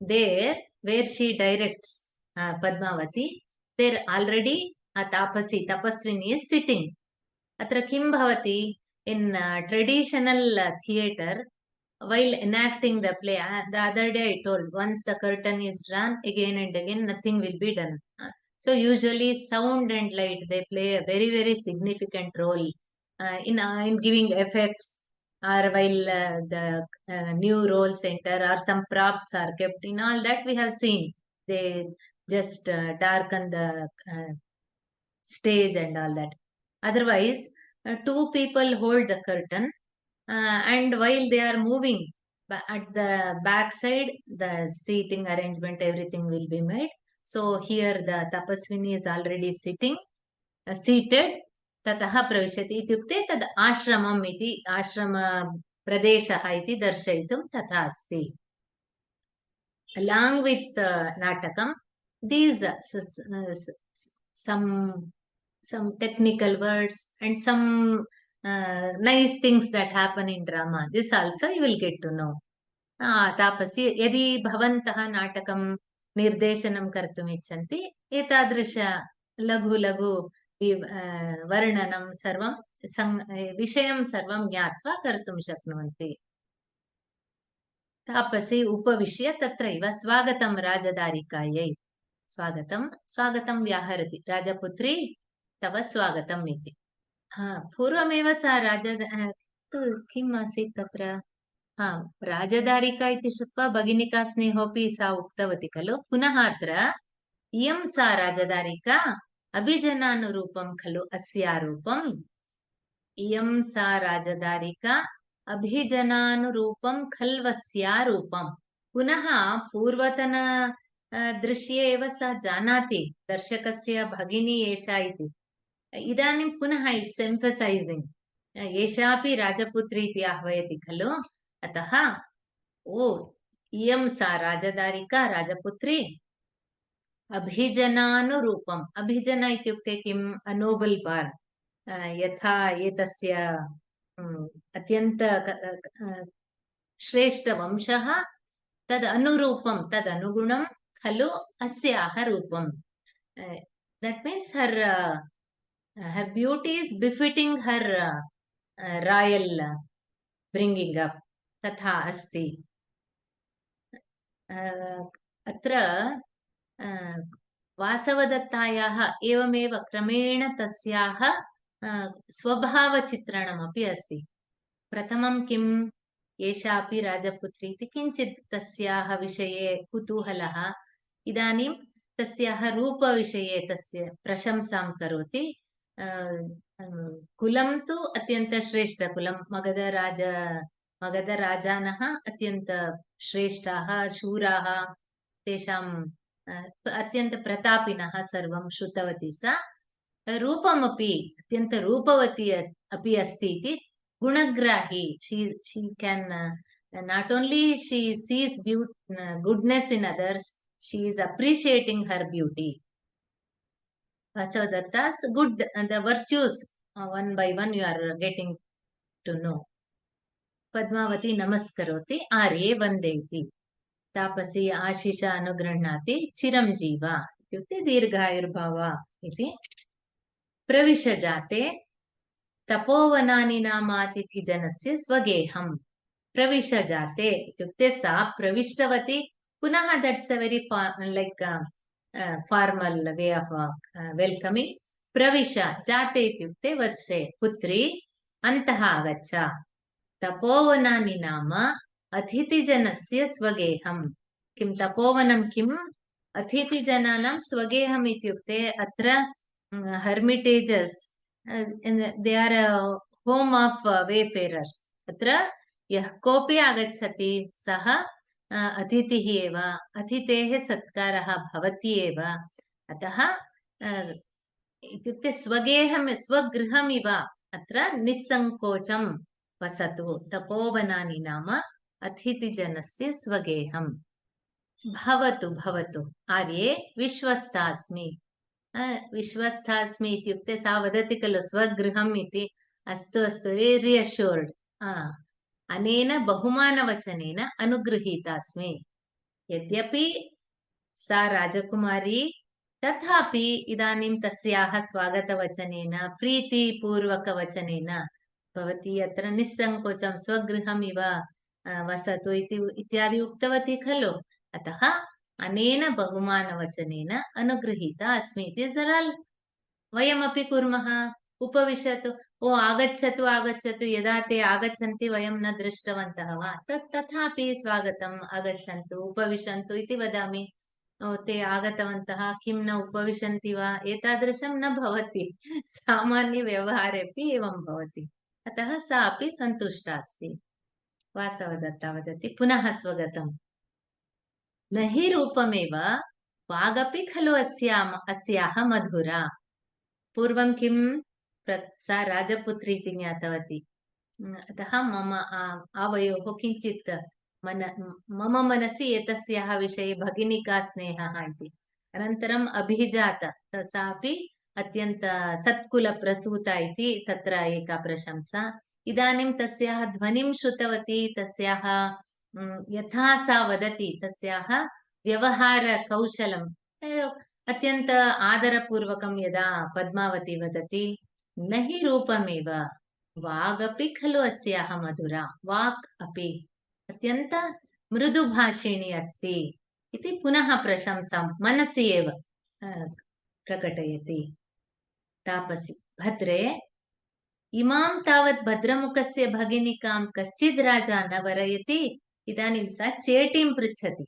There, where she directs Padmavati, there already a tapaswini is sitting. Atra kim bhavati? In traditional theatre, while enacting the play, the other day I told, once the curtain is drawn, again and again nothing will be done. So usually sound and light, they play a very, very significant role in giving effects, or while the new roles enter, or some props are kept. In all that we have seen, they just darken the stage and all that. Otherwise, two people hold the curtain, and while they are moving, at the back side, the seating arrangement, everything will be made. So here the tapaswini is already seated. ततः प्रविशति इत्युक्ते तद् आश्रमम् इति, आश्रमप्रदेशः इति दर्शयितुं तथा अस्ति. Along with नाटकं, these some technical words and some nice things that happen in drama, this also you will get to know. Taapsee, यदि भवन्तः नाटकं निर्देशनं कर्तुम् इच्छन्ति एतादृश लघु लघु वर्णनं सर्वं विषयं सर्वं ज्ञात्वा कर्तुं शक्नुवन्ति। तापसी उपविश्य तत्रैव स्वागतं राजदारिकायै स्वागतं स्वागतं व्याहरति राजपुत्री तव स्वागतम् इति। पूर्वमेव सा किम् आसीत् तत्र राजदारिका इति श्रुत्वा भगिनिका स्नेहोऽपि सा उक्तवती खलु पुनः अत्र इयं सा राजदारिका अभिजनानुरूपं खलु अस्या रूपम् इयं सा राजदारिका अभिजनानुरूपं खल्वस्या रूपम् पुनः पूर्वतन दृश्ये एव सा जानाति दर्शकस्य भगिनी एषा इति इदानीं पुनः इट्स् एम्फसैजिङ्ग् एषापि राजपुत्री इति आह्वयति खलु अतः ओ इयं सा राजदारिका राजपुत्री अभिजनानुरूपम् अभिजन इत्युक्ते किम् नोबल् बार्न् यथा एतस्य अत्यन्त श्रेष्ठवंशः तद् अनुरूपं तद् अनुगुणं खलु अस्याः रूपम् that means her beauty is befitting her royal bringing up तथा अस्ति अत्र वासवदत्तायाः एवमेव क्रमेण तस्याः स्वभावचित्रणमपि अस्ति प्रथमं किम् एषापि राजपुत्री इति किञ्चित् तस्याः विषये कुतूहलः इदानीं तस्याः रूपविषये तस्य प्रशंसां करोति कुलं तु अत्यन्तश्रेष्ठकुलं मगधराजानः अत्यन्त श्रेष्ठाः शूराः तेषाम् अत्यन्तप्रतापिनः सर्वं श्रुतवती सा रूपमपि अत्यन्तरूपवती अपि अस्ति इति गुणग्राही she can not only she sees goodness in others she is appreciating her beauty Vasavadatta's good the virtues one by one you are getting to know Padmavati namaskaroति आर्ये वन्दे इति तापसी आशिष अनुगृह्णाति चिरं जीव इत्युक्ते दीर्घायुर्भव इति प्रविश जाते तपोवनानि नामातिथिजनस्य स्वगेहम् प्रविश जाते इत्युक्ते सा प्रविष्टवती पुनः that's a very like formal way of welcoming प्रविश जाते इत्युक्ते वत्से पुत्री अन्तः आगच्छ तपोवनानि नाम अतिथिजनस्य स्वगेहम् किं तपोवनं किम् अतिथिजनानां स्वगेहम् इत्युक्ते अत्र hermitages they are a home of wayfarers अत्र यः कोऽपि आगच्छति सः अतिथिः एव अतिथेः सत्कारः भवति एव अतः इत्युक्ते स्वगेहं स्वगृहमिव अत्र निस्सङ्कोचं वसतु तपोवनानि नाम अतिथिजनस्य स्वगेहम् भवतु भवतु आर्ये विश्वस्तास्मि विश्वस्तास्मि इत्युक्ते सा वदति खलु स्वगृहम् इति अस्तु अस्तु रिअश्योर्ड् अनेन बहुमानवचनेन अनुगृहीतास्मि यद्यपि सा राजकुमारी तथापि इदानीं तस्याः स्वागतवचनेन प्रीतिपूर्वकवचनेन भवती अत्र निस्सङ्कोचं स्वगृहमिव वसतु इति इत्यादि उक्तवती खलु अतः अनेन बहुमानवचनेन अनुगृहीता अस्मि इति सरल वयमपि कुर्मः उपविशतु ओ आगच्छतु आगच्छतु यदा ते आगच्छन्ति वयं न दृष्टवन्तः वा तथापि स्वागतम् आगच्छन्तु उपविशन्तु इति वदामि ते आगतवन्तः किं न उपविशन्ति वा एतादृशं न भवति सामान्यव्यवहारेपि एवं भवति अतः सा अपि सन्तुष्टा अस्ति वासवदत्ता वदति पुनः स्वगतम् न हि रूपमेव वागपि खलु अस्याः मधुरा पूर्वं किं सा राजपुत्री इति ज्ञातवती अतः मम आवयोः किञ्चित् मम मनसि एतस्याः विषये भगिनिका स्नेहः इति अनन्तरम् अभिजात सापि अत्यन्त सत्कुलप्रसूता इति तत्र एका प्रशंसा इदानीं तस्याः ध्वनिं श्रुतवती तस्याः यथा सा वदति तस्याः व्यवहारकौशलम् अत्यन्त आदरपूर्वकं यदा पद्मावती वदति, न हि रूपमेव वागपि खलु अस्याः मधुरा, वाक् अपि अत्यन्त मृदुभाषिणी अस्ति इति पुनः प्रशंसां मनसि एव प्रकटयति तापसी। भद्रे इमां तावत् भद्रमुखस्य भगिनिकां कश्चिद् राजा न वरयति। इदानीं सा चेटीं पृच्छति।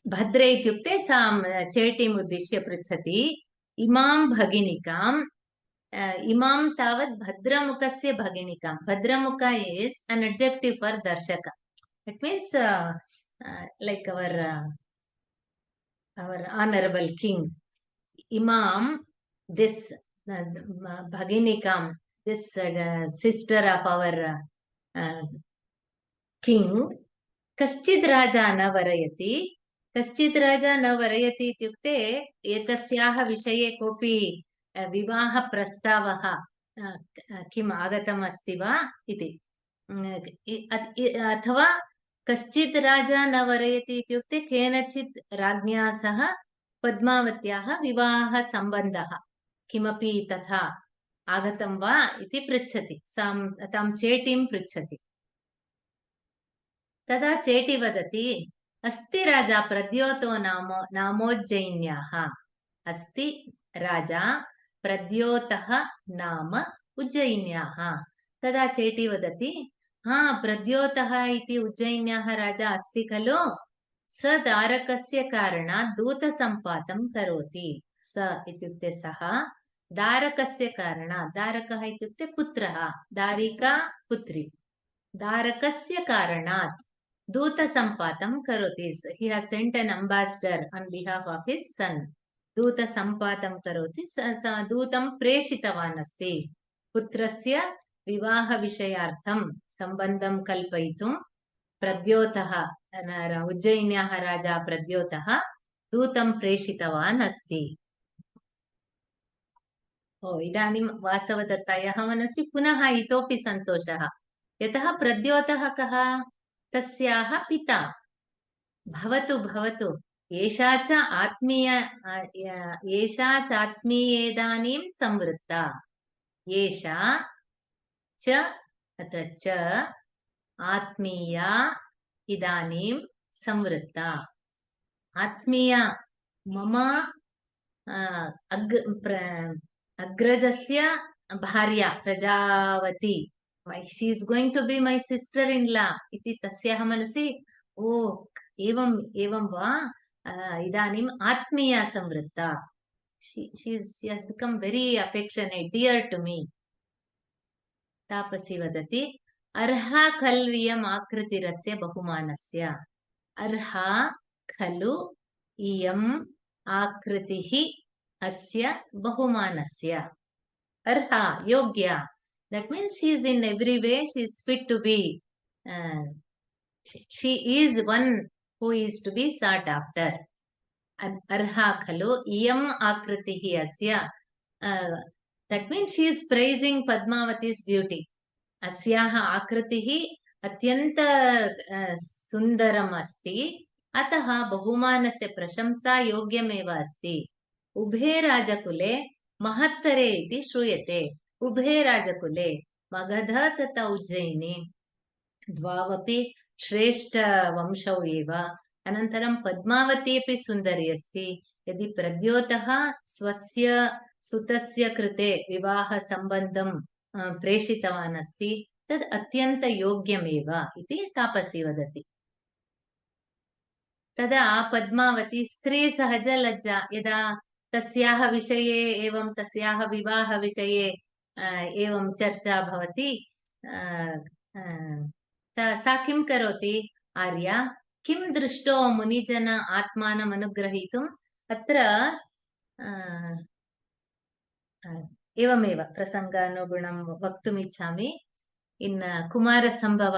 भद्रे इत्युक्ते सा चेटीम् उद्दिश्य पृच्छति, इमां भगिनिकां इमां तावत् भद्रमुखस्य भगिनिकां। भद्रमुख is an adjective for darshaka. It means like our honorable king. Imam, this Bhaginikam, this sister of our king, कश्चिद् राजा न वरयति। कश्चिद् राजा न वरयति इत्युक्ते एतस्याः विषये कोऽपि विवाहप्रस्तावः किम् आगतम् अस्ति वा इति, अथवा कश्चित् राजा न वरयति इत्युक्ते केनचित् राज्ञा सह पद्मावत्याः विवाहसम्बन्धः किमपि तथा आगतं वा इति पृच्छति। तां चेटीं पृच्छति। तदा चेटी वदति, अस्ति राजा प्रद्योतो नामोज्जयिन्याः। अस्ति राजा प्रद्योतः नाम उज्जयिन्याः। तदा चेटी वदति, हा प्रद्योतः इति उज्जयिन्याः राजा अस्ति खलु, स दारकस्य कारणात् दूतसम्पातं करोति। स इत्युक्ते सः, दारकस्य कारणात्, दारकः इत्युक्ते पुत्रः, दारिका पुत्री, दारकस्य कारणात् दूतसम्पातं करोति। He has sent an ambassador on behalf of his son. दूतसम्पातं करोति, दूतं प्रेषितवान् अस्ति पुत्रस्य विवाहविषयार्थं सम्बन्धं कल्पयितुं। प्रद्योतः, उज्जयिन्याः राजा प्रद्योतः दूतं प्रेषितवान् अस्ति। इदानीं वासवदत्तायाः मनसि पुनः इतोपि सन्तोषः, यतः प्रद्योतः कः? तस्याः पिता। भवतु भवतु, एषा च आत्मीयेदानीं संवृत्ता। एषा च, अत्र च आत्मीया इदानीं संवृत्ता। आत्मीया मम अग्रजस्य भार्या प्रजावती, she is going to be my sister-in-law इति तस्याः मनसि, ओ एवं वा, इदानीम् आत्मीया संवृत्ता। she has become very affectionate, dear to me. Taapsee वदति, अर्हा खल्वियम् आकृतिरस्य बहुमानस्य। अर्हा खलु इयम् आकृतिः अस्य बहुमानस्य। अर्हा, योग्या. That means she is in every way, she is fit to be, she is one who is to be sought after. Arha khalu iyam akritihi asya. That means she is praising Padmavati's beauty. Asyaha akritihi atyanta sundaram asti, atah bahumanasya prashamsa yogyameva asti. Ubhe rajakule mahattare iti shruyate. उभे राजकुले, मगध तथा उज्जयिनी द्वावपि श्रेष्ठ वंशौ एव। अनन्तरं पद्मावती अपि सुन्दरी अस्ति। यदि प्रद्योतः स्वस्य सुतस्य कृते विवाहसम्बन्धं प्रेषितवान् अस्ति, तद् अत्यन्त योग्यमेव इति तापसी वदति। तदा पद्मावती स्त्रीसहजलज्जा, यदा तस्याः विषये एवं तस्याः विवाहविषये एवं चर्चा भवति, सा किं करोति? आर्या, किं दृष्टो मुनिजन आत्मानम् अनुग्रहीतुम्? अत्र एवमेव प्रसङ्गानुगुणं वक्तुम् इच्छामि। इन् कुमारसम्भव,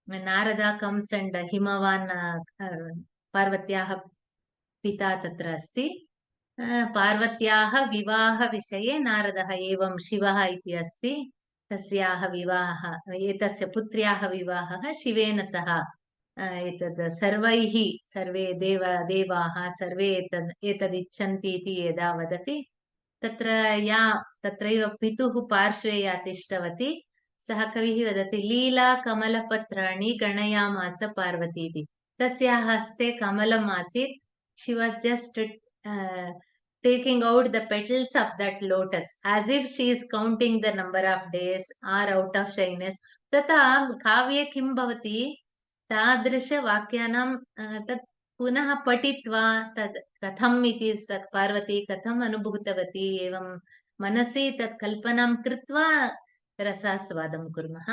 नारदा कम्स् अण्ड् हिमवान्, पार्वत्याः पिता तत्र अस्ति। पार्वत्याः विवाहविषये नारदः एवं शिवः इति अस्ति, तस्याः विवाहः, एतस्य पुत्र्याः विवाहः शिवेन सह एतद् सर्वैः सर्वे देवाः सर्वे एतदिच्छन्ति इति यदा वदति तत्र तत्रैव पितुः पार्श्वे या तिष्ठवती सः कविः वदति लीला कमलपत्राणि गणयामास पार्वती इति। तस्याः हस्ते कमलम् आसीत्. She was just taking out the petals of that lotus as if she is counting the number of days or out of shyness. तथा काव्ये किं भवति तादृशवाक्यानां तत् पुनः पठित्वा तत् कथम् इति पार्वती कथम् अनुभूतवती एवं मनसि तत् कल्पनां कृत्वा रसास्वादं कुर्मः।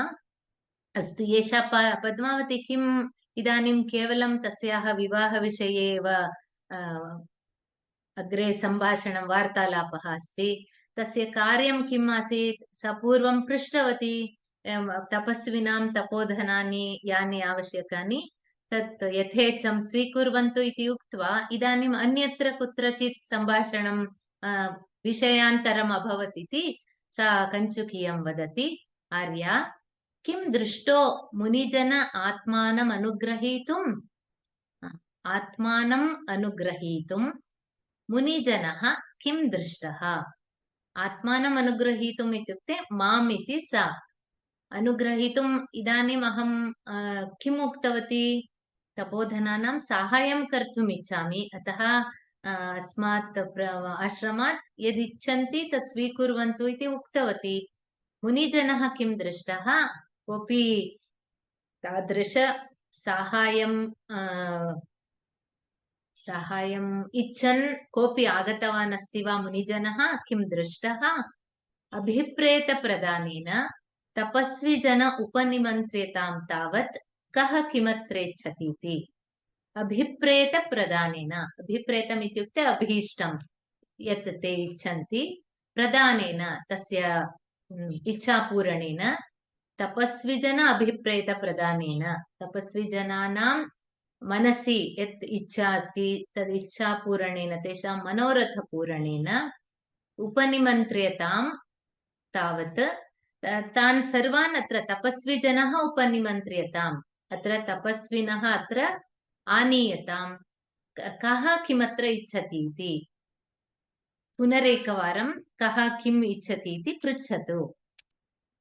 अस्तु, एषा पद्मावती किम् इदानीं केवलं तस्याः विवाहविषये एव अग्रे सम्भाषणं वार्तालापः अस्ति। तस्य कार्यं किम् आसीत् सा पूर्वं पृष्टवती तपस्विनां तपोधनानि यानि आवश्यकानि तत् यथेच्छं स्वीकुर्वन्तु इति उक्त्वा इदानीम् अन्यत्र कुत्रचित् सम्भाषणं विषयान्तरम् अभवत् इति सा कञ्चुकीयं वदति। आर्या किं दृष्टो मुनिजन आत्मानम् अनुग्रहीतुं मुनिजनः किं दृष्टः। आत्मानम् अनुग्रहीतुम् इत्युक्ते माम् इति सा अनुग्रहीतुम् इदानीम् अहं किम् उक्तवती तपोधनानां साहाय्यं कर्तुम् इच्छामि, अतः अस्मात् आश्रमात् यदिच्छन्ति तत् स्वीकुर्वन्तु इति उक्तवती। मुनिजनः किं दृष्टः, कोऽपि तादृश साहाय्यम् इच्छन् कोऽपि आगतवान् अस्ति वा मुनिजनः किं दृष्टः। अभिप्रेतप्रदानेन तपस्वी जन उपनिमन्त्र्यतां तावत् कः किमत्रेच्छति इति। अभिप्रेतप्रदानेन, अभिप्रेतम् इत्युक्ते अभीष्टं यत् ते इच्छन्ति, प्रदानेन तस्य इच्छापूरणेन, तपस्विजन अभिप्रेतप्रदानेन तपस्विजनानां मनसि यत् इच्छा अस्ति तद् इच्छापूरणेन तेषां मनोरथपूरणेन उपनिमन्त्र्यतां तावत् तान् सर्वान् अत्र तपस्विजनः उपनिमन्त्र्यताम्, अत्र तपस्विनः अत्र आनीयतां, कः किमत्र इच्छति इति पुनरेकवारं कः किम् इच्छति इति पृच्छतु।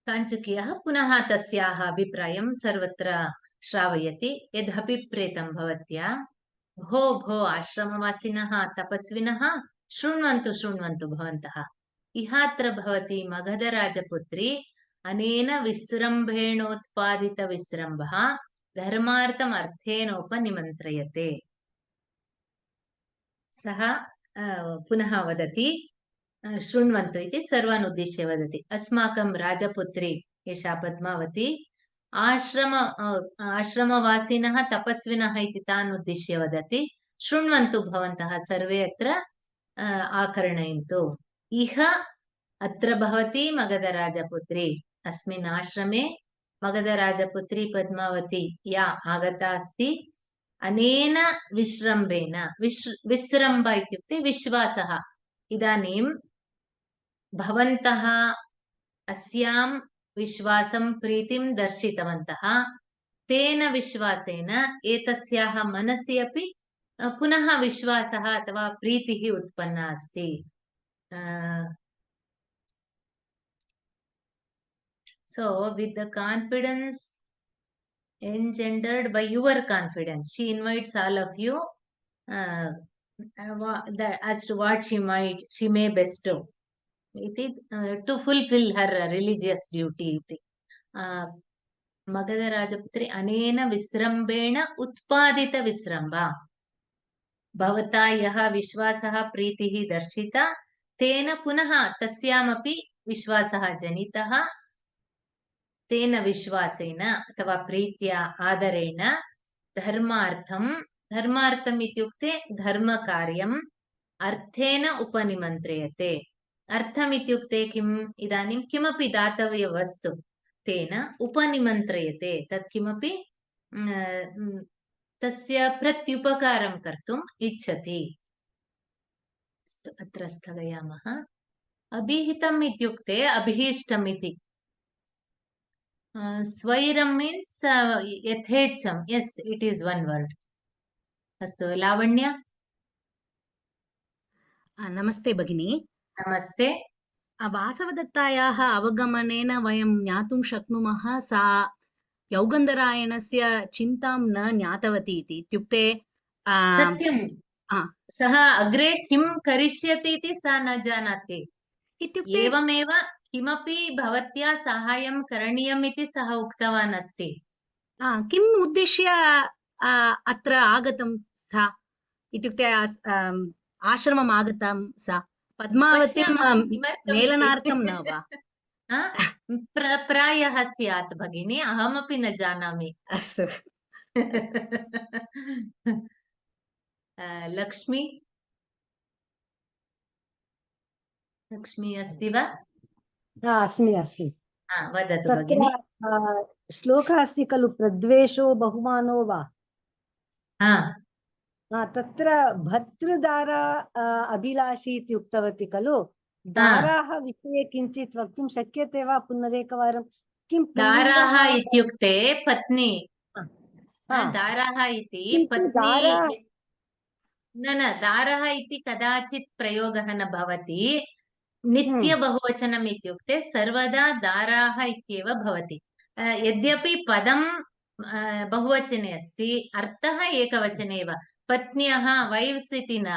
काञ्चुकीयः पुनः तस्याः अभिप्रायं सर्वत्र श्रावयति। यदभिप्रेतं भवत्या भो भो आश्रमवासिनः तपस्विनः शृण्वन्तु भवन्तः, इहात्र भवति मगधराजपुत्री अनेन विसृम्भेणोत्पादितविसृम्भः धर्मार्थमर्थेनोपनिमन्त्रयते। सः पुनः वदति, शृण्वन्तु इति सर्वान् उद्दिश्य वदति। अस्माकं राजपुत्री एषा पद्मावती आश्रमवासिनः तपस्विनः इति तान् उद्दिश्य वदति। शृण्वन्तु भवन्तः सर्वे अत्र आकर्णयन्तु। इह अत्र भवति मगधराजपुत्री, अस्मिन् आश्रमे मगधराजपुत्री पद्मावती या आगता अस्ति, अनेन विश्रम्भेन, विश्रम्भ इत्युक्ते विश्वासः। इदानीं भवन्तः अस्यां विश्वासं प्रीतिं दर्शितवन्तः, तेन विश्वासेन एतस्याः मनसि अपि पुनः विश्वासः अथवा प्रीतिः उत्पन्ना अस्ति। So with the confidence engendered by your confidence, she invites all of you as to what she may best do to fulfill her religious duty iti. मगधराजपुत्री अनेन विस्रम्भेण उत्पादित विस्रम्भा, भवता यः विश्वासः प्रीतिः दर्शिता तेन पुनः तस्यामपि विश्वासः जनितः, तेन विश्वासेन अथवा प्रीत्या आदरेण धर्मार्थम् इत्युक्ते धर्मकार्यम् अर्थेन उपनिमन्त्र्यते। अर्थम् इत्युक्ते किम्, इदानीं किमपि दातव्यवस्तु तेन उपनिमन्त्र्यते, तत् किमपि तस्य प्रत्युपकारं कर्तुम् इच्छति। अत्र स्थगयामः। अभिहितम् इत्युक्ते अभीष्टम् इति। स्वैरं मीन्स् यथेच्छं. यस्, इट् इस् one word. अस्तु, लावण्य. नमस्ते भगिनी। नमस्ते. वासवदत्तायाः अवगमनेन वयं ज्ञातुं शक्नुमः सा यौगन्धरायणस्य चिन्तां न ज्ञातवती इति। इत्युक्ते सत्यं, आ, सः अग्रे किं करिष्यति इति सा न जानाति। इत्युक्ते एवमेव किमपि भवत्या साहाय्यं करणीयम् इति सः उक्तवान् अस्ति। किम् उद्दिश्य अत्र आगतं सा? इत्युक्ते आश्रमम् आगतं सा पद्मावतीं पश्यामः किमर्थमिति। मेलनार्थं न वा? प्रायः स्यात् भगिनी, अहमपि न जानामि। अस्तु। लक्ष्मी, लक्ष्मी अस्ति वा? अस्मि अस्मि। वदतु तत्र भगिनी। श्लोकः अस्ति खलु, प्रद्वेषो बहुमानो वा। तत्र भर्तृदारा अभिलाषी इति उक्तवती खलु। दाराः विषये किञ्चित् वक्तुं शक्यते वा पुनरेकवारं? किं दाराः इत्युक्ते पत्नी। हाँ। दाराः इति किन्तु पत्नी न, दारः इति कदाचित् प्रयोगः न भवति। नित्यबहुवचनम् इत्युक्ते सर्वदा दाराः इत्येव भवति। यद्यपि पदं बहुवचने अस्ति, अर्थः एकवचने एव। पत्न्यः, वैव्स् इति न।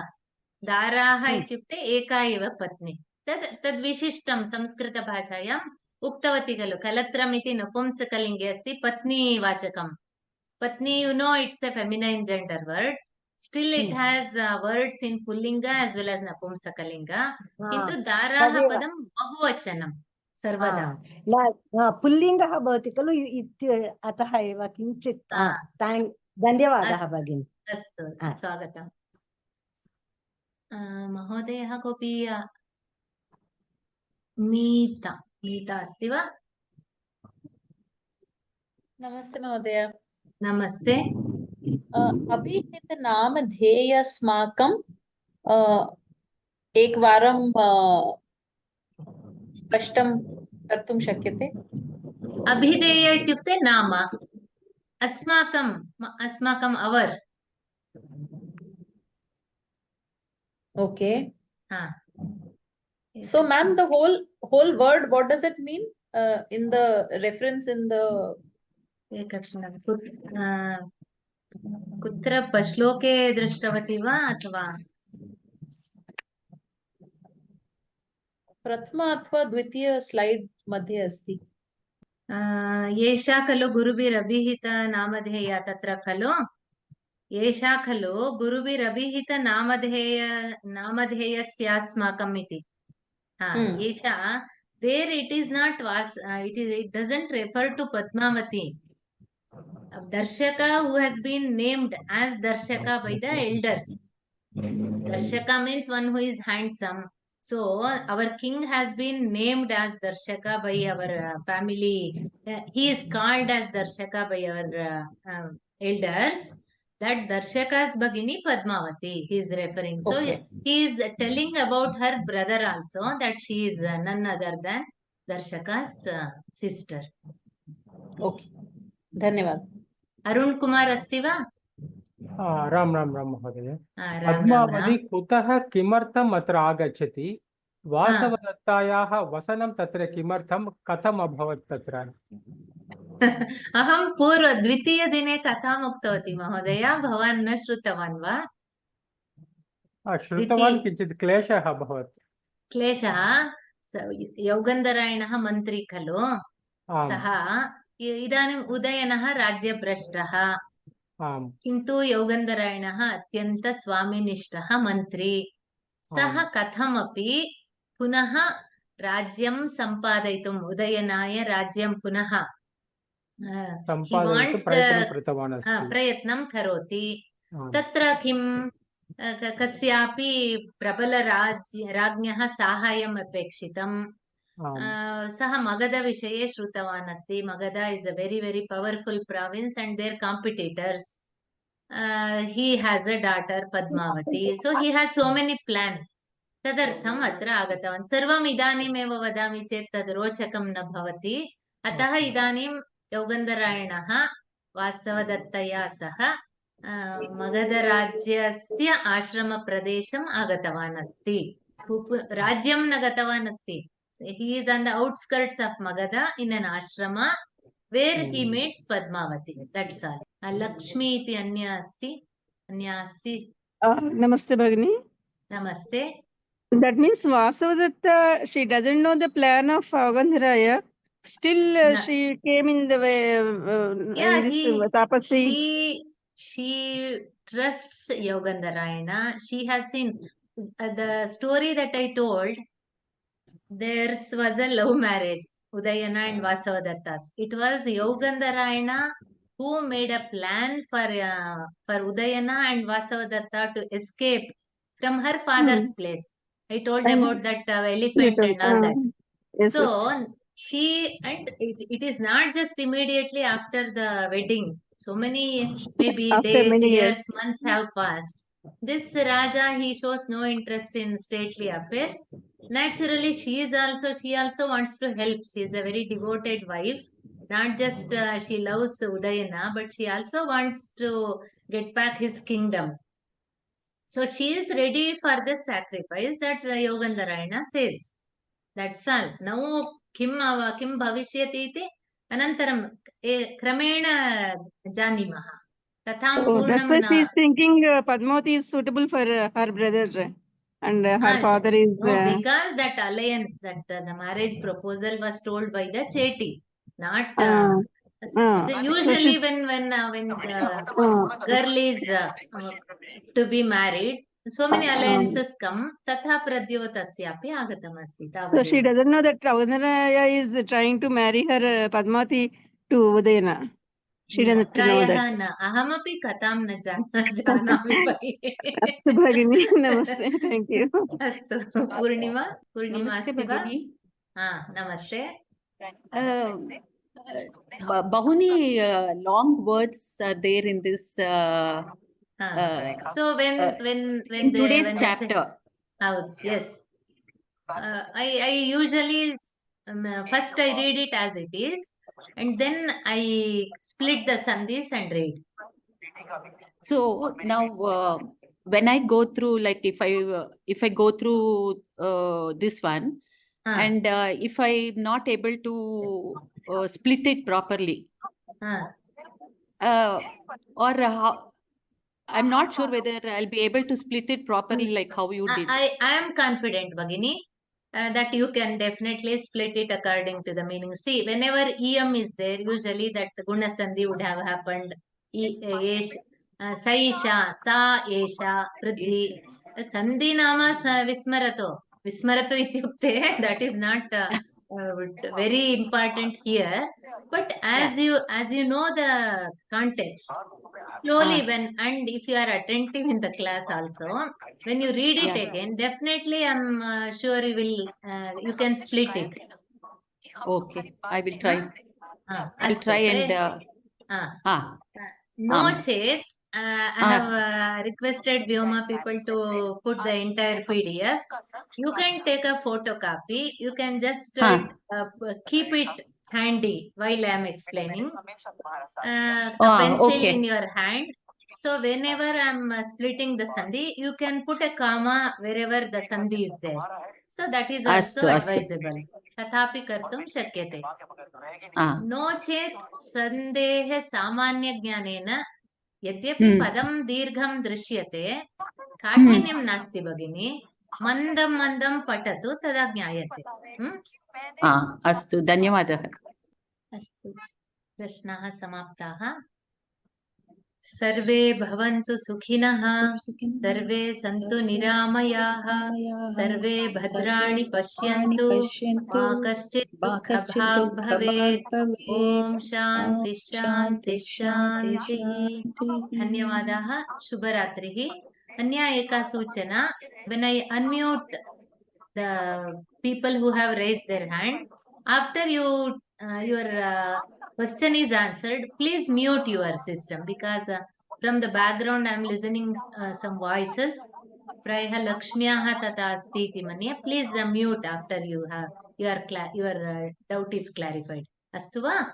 दाराः इत्युक्ते एका एव पत्नी। तद्विशिष्टं संस्कृतभाषायाम् उक्तवती खलु, कलत्रम् इति नपुंसकलिङ्गे अस्ति पत्नीवाचकम्। Patni, it's a feminine gender word. Still, it has words in Pullinga as well as Napumsakalinga. Kintu Daraha padam bahuvachanam sarvada. पुल्लिङ्गः भवति खलु, अतः एव किञ्चित् धन्यवादः भगिनी। अस्तु, स्वागतम्। महोदयः कोऽपि मीता अस्ति वा? नमस्ते महोदय। नमस्ते। अभिहित नामधेयस्माकं एकवारं स्पष्टं कर्तुं शक्यते? अभिधेय इत्युक्ते नाम, अस्माकम् अवर्। Okay. So ma'am, the whole word, what does it mean in the reference in the कुत्र श्लोके दृष्टवती वा अथवा प्रथम अथवा द्वितीय स्लाइड मध्ये अस्ति? एषा खलु गुरुभिरभिहित नामधेय, तत्र खलु एषा खलु गुरुभिरभिहित नामधेयस्यास्माकम् इति। एषा, there it is not it doesn't refer to Padmavati. Darshaka, who has been named as Darshaka by the elders. Darshaka means one who is handsome. So our king has been named as Darshaka by our family. He is called as Darshaka by our elders. That Darshaka's Bhagini Padmavati he is referring. So he is telling about her brother also, that she is none other than Darshaka's sister. Okay. धन्यवाद। अरुण कुमार अस्ति वा? राम राम राम महोदय। पद्मावती कुतः किमर्थम् अत्र आगच्छति? वासवदत्तायाः वसनं तत्र किमर्थं, कथम् अभवत् तत्र? अहं द्वितीयदिने कथाम् उक्तवती महोदय, भवान् न श्रुतवान् वा? श्रुतवान्, किञ्चित् क्लेशः अभवत्। क्लेशः? यौगन्धरायणः मन्त्री खलु, सः इदानीम् उदयनः राज्यभ्रष्टः, किन्तु यौगन्धरायणः अत्यन्त स्वामिनिष्ठः मन्त्री। सः कथमपि पुनः राज्यं सम्पादयितुम्, उदयनाय राज्यं पुनः प्रयत्नं करोति। तत्र किं कस्यापि प्रबलराज्ञः साहाय्यम् अपेक्षितं। सः मगधविषये श्रुतवान् अस्ति। Magadh is a very very powerful province and their competitors. He has a daughter Padmavati, so he has so many plans. तदर्थम् अत्र आगतवान्। सर्वम् इदानीमेव वदामि चेत् तद् रोचकं न भवति। अतः इदानीं यौगन्धरायणः वासवदत्तया सह मगधराज्यस्य आश्रमप्रदेशम् आगतवान् अस्ति. राज्यं न गतवान् अस्ति. He is on the outskirts of Magadha in an ashrama where he meets Padmavati. That's all. Lakshmi iti anya asti. Namaste Bhagini. Namaste. That means Vasavadatta, she doesn't know the plan of Gandharaya. Still, No. she came in the way Yeah, in this tapasya. she trusts Yogandharayana. She has seen the story that I told. There was a love marriage, Udayana and Vasavadatta's. It was Yogandharayana who made a plan for Udayana and Vasavadatta to escape from her father's place. I told And about that elephant and all that. Yes, So yes. it is not just immediately after the wedding. So many maybe After days, many years, years. months have passed. This Raja, he shows no interest in stately affairs. Naturally, she also wants to help. She is a very devoted wife. Not just she loves Udayana, but she also wants to get back his kingdom. So she is ready for the sacrifice that Yogandharayana says. That's all. Now, kim bhavishyati iti anantaram krameణ janimah. Tatham Oh, that's why purnam she is thinking Padmavati is suitable for her brother, and her father is. No, because that alliance, that the marriage proposal was told by the Cheti, not usually when the girl is to be married, so many alliances come. Tatha pradyotasyapi agatamasti. So she doesn't know that Gandharaya is trying to marry her Padmavati to Udayana. She doesn't know that. Ahamapi katam na janami bhagini. Astu Bhagini, namaste. Thank you. Astu. Purnima Namaste asti va? Bhagini. Namaste. Bahuni long words are there in this So when in today's chapter. Yes. I usually first I read it as it is, and then I split the sandhis and read. So now when I go through, like if I go through this one, and if I'm not able to split it properly, or how, I'm not sure whether I'll be able to split it properly like how you did. I am confident, Bhagini, that you can definitely split it according to the meaning. See, whenever em is there, usually that guna sandhi would have happened. Saisha, sa esha, pridhi. Sandhi nama vismarato. Vismarato ityukte, that is not very important here. But as you know the context, slowly and if you are attentive in the class also, when you read it again, definitely I'm sure you can split it. Okay, I will try. I'll Astu. try and No chet, I have requested Vyoma people to put the entire PDF. You can take a photocopy. You can just keep it handy while I am explaining. A pencil in your hand. So whenever I am splitting the sandhi, you can put a comma wherever the sandhi is there. So that is also advisable. Tathapi kartum shakyate. No chet sandeha samanya jnanena यद्यपि पदं दीर्घं दृश्यते काठिन्यं नास्ति भगिनी मन्दं मन्दं पठतु तदा ज्ञायते अस्तु धन्यवादः अस्तु प्रश्नाः समाप्ताः सर्वे भवन्तु सुखिनः सर्वे सन्तु निरामयाः सर्वे भद्राणि पश्यन्तु मा कश्चित् दुःखभाग् भवेत् ॐ शान्ति शान्ति शान्तिः धन्यवादाः शुभरात्रिः अन्या एका सूचना when I unmute the people who have raised their hand after your question is answered, please mute your system because from the background I am listening some voices. Prayah Lakshmyaha tata asti iti manye. Please mute after your doubt is clarified. अस्तु वा?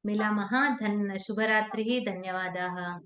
मिलामः। शुभरात्रिः, धन्यवादाः।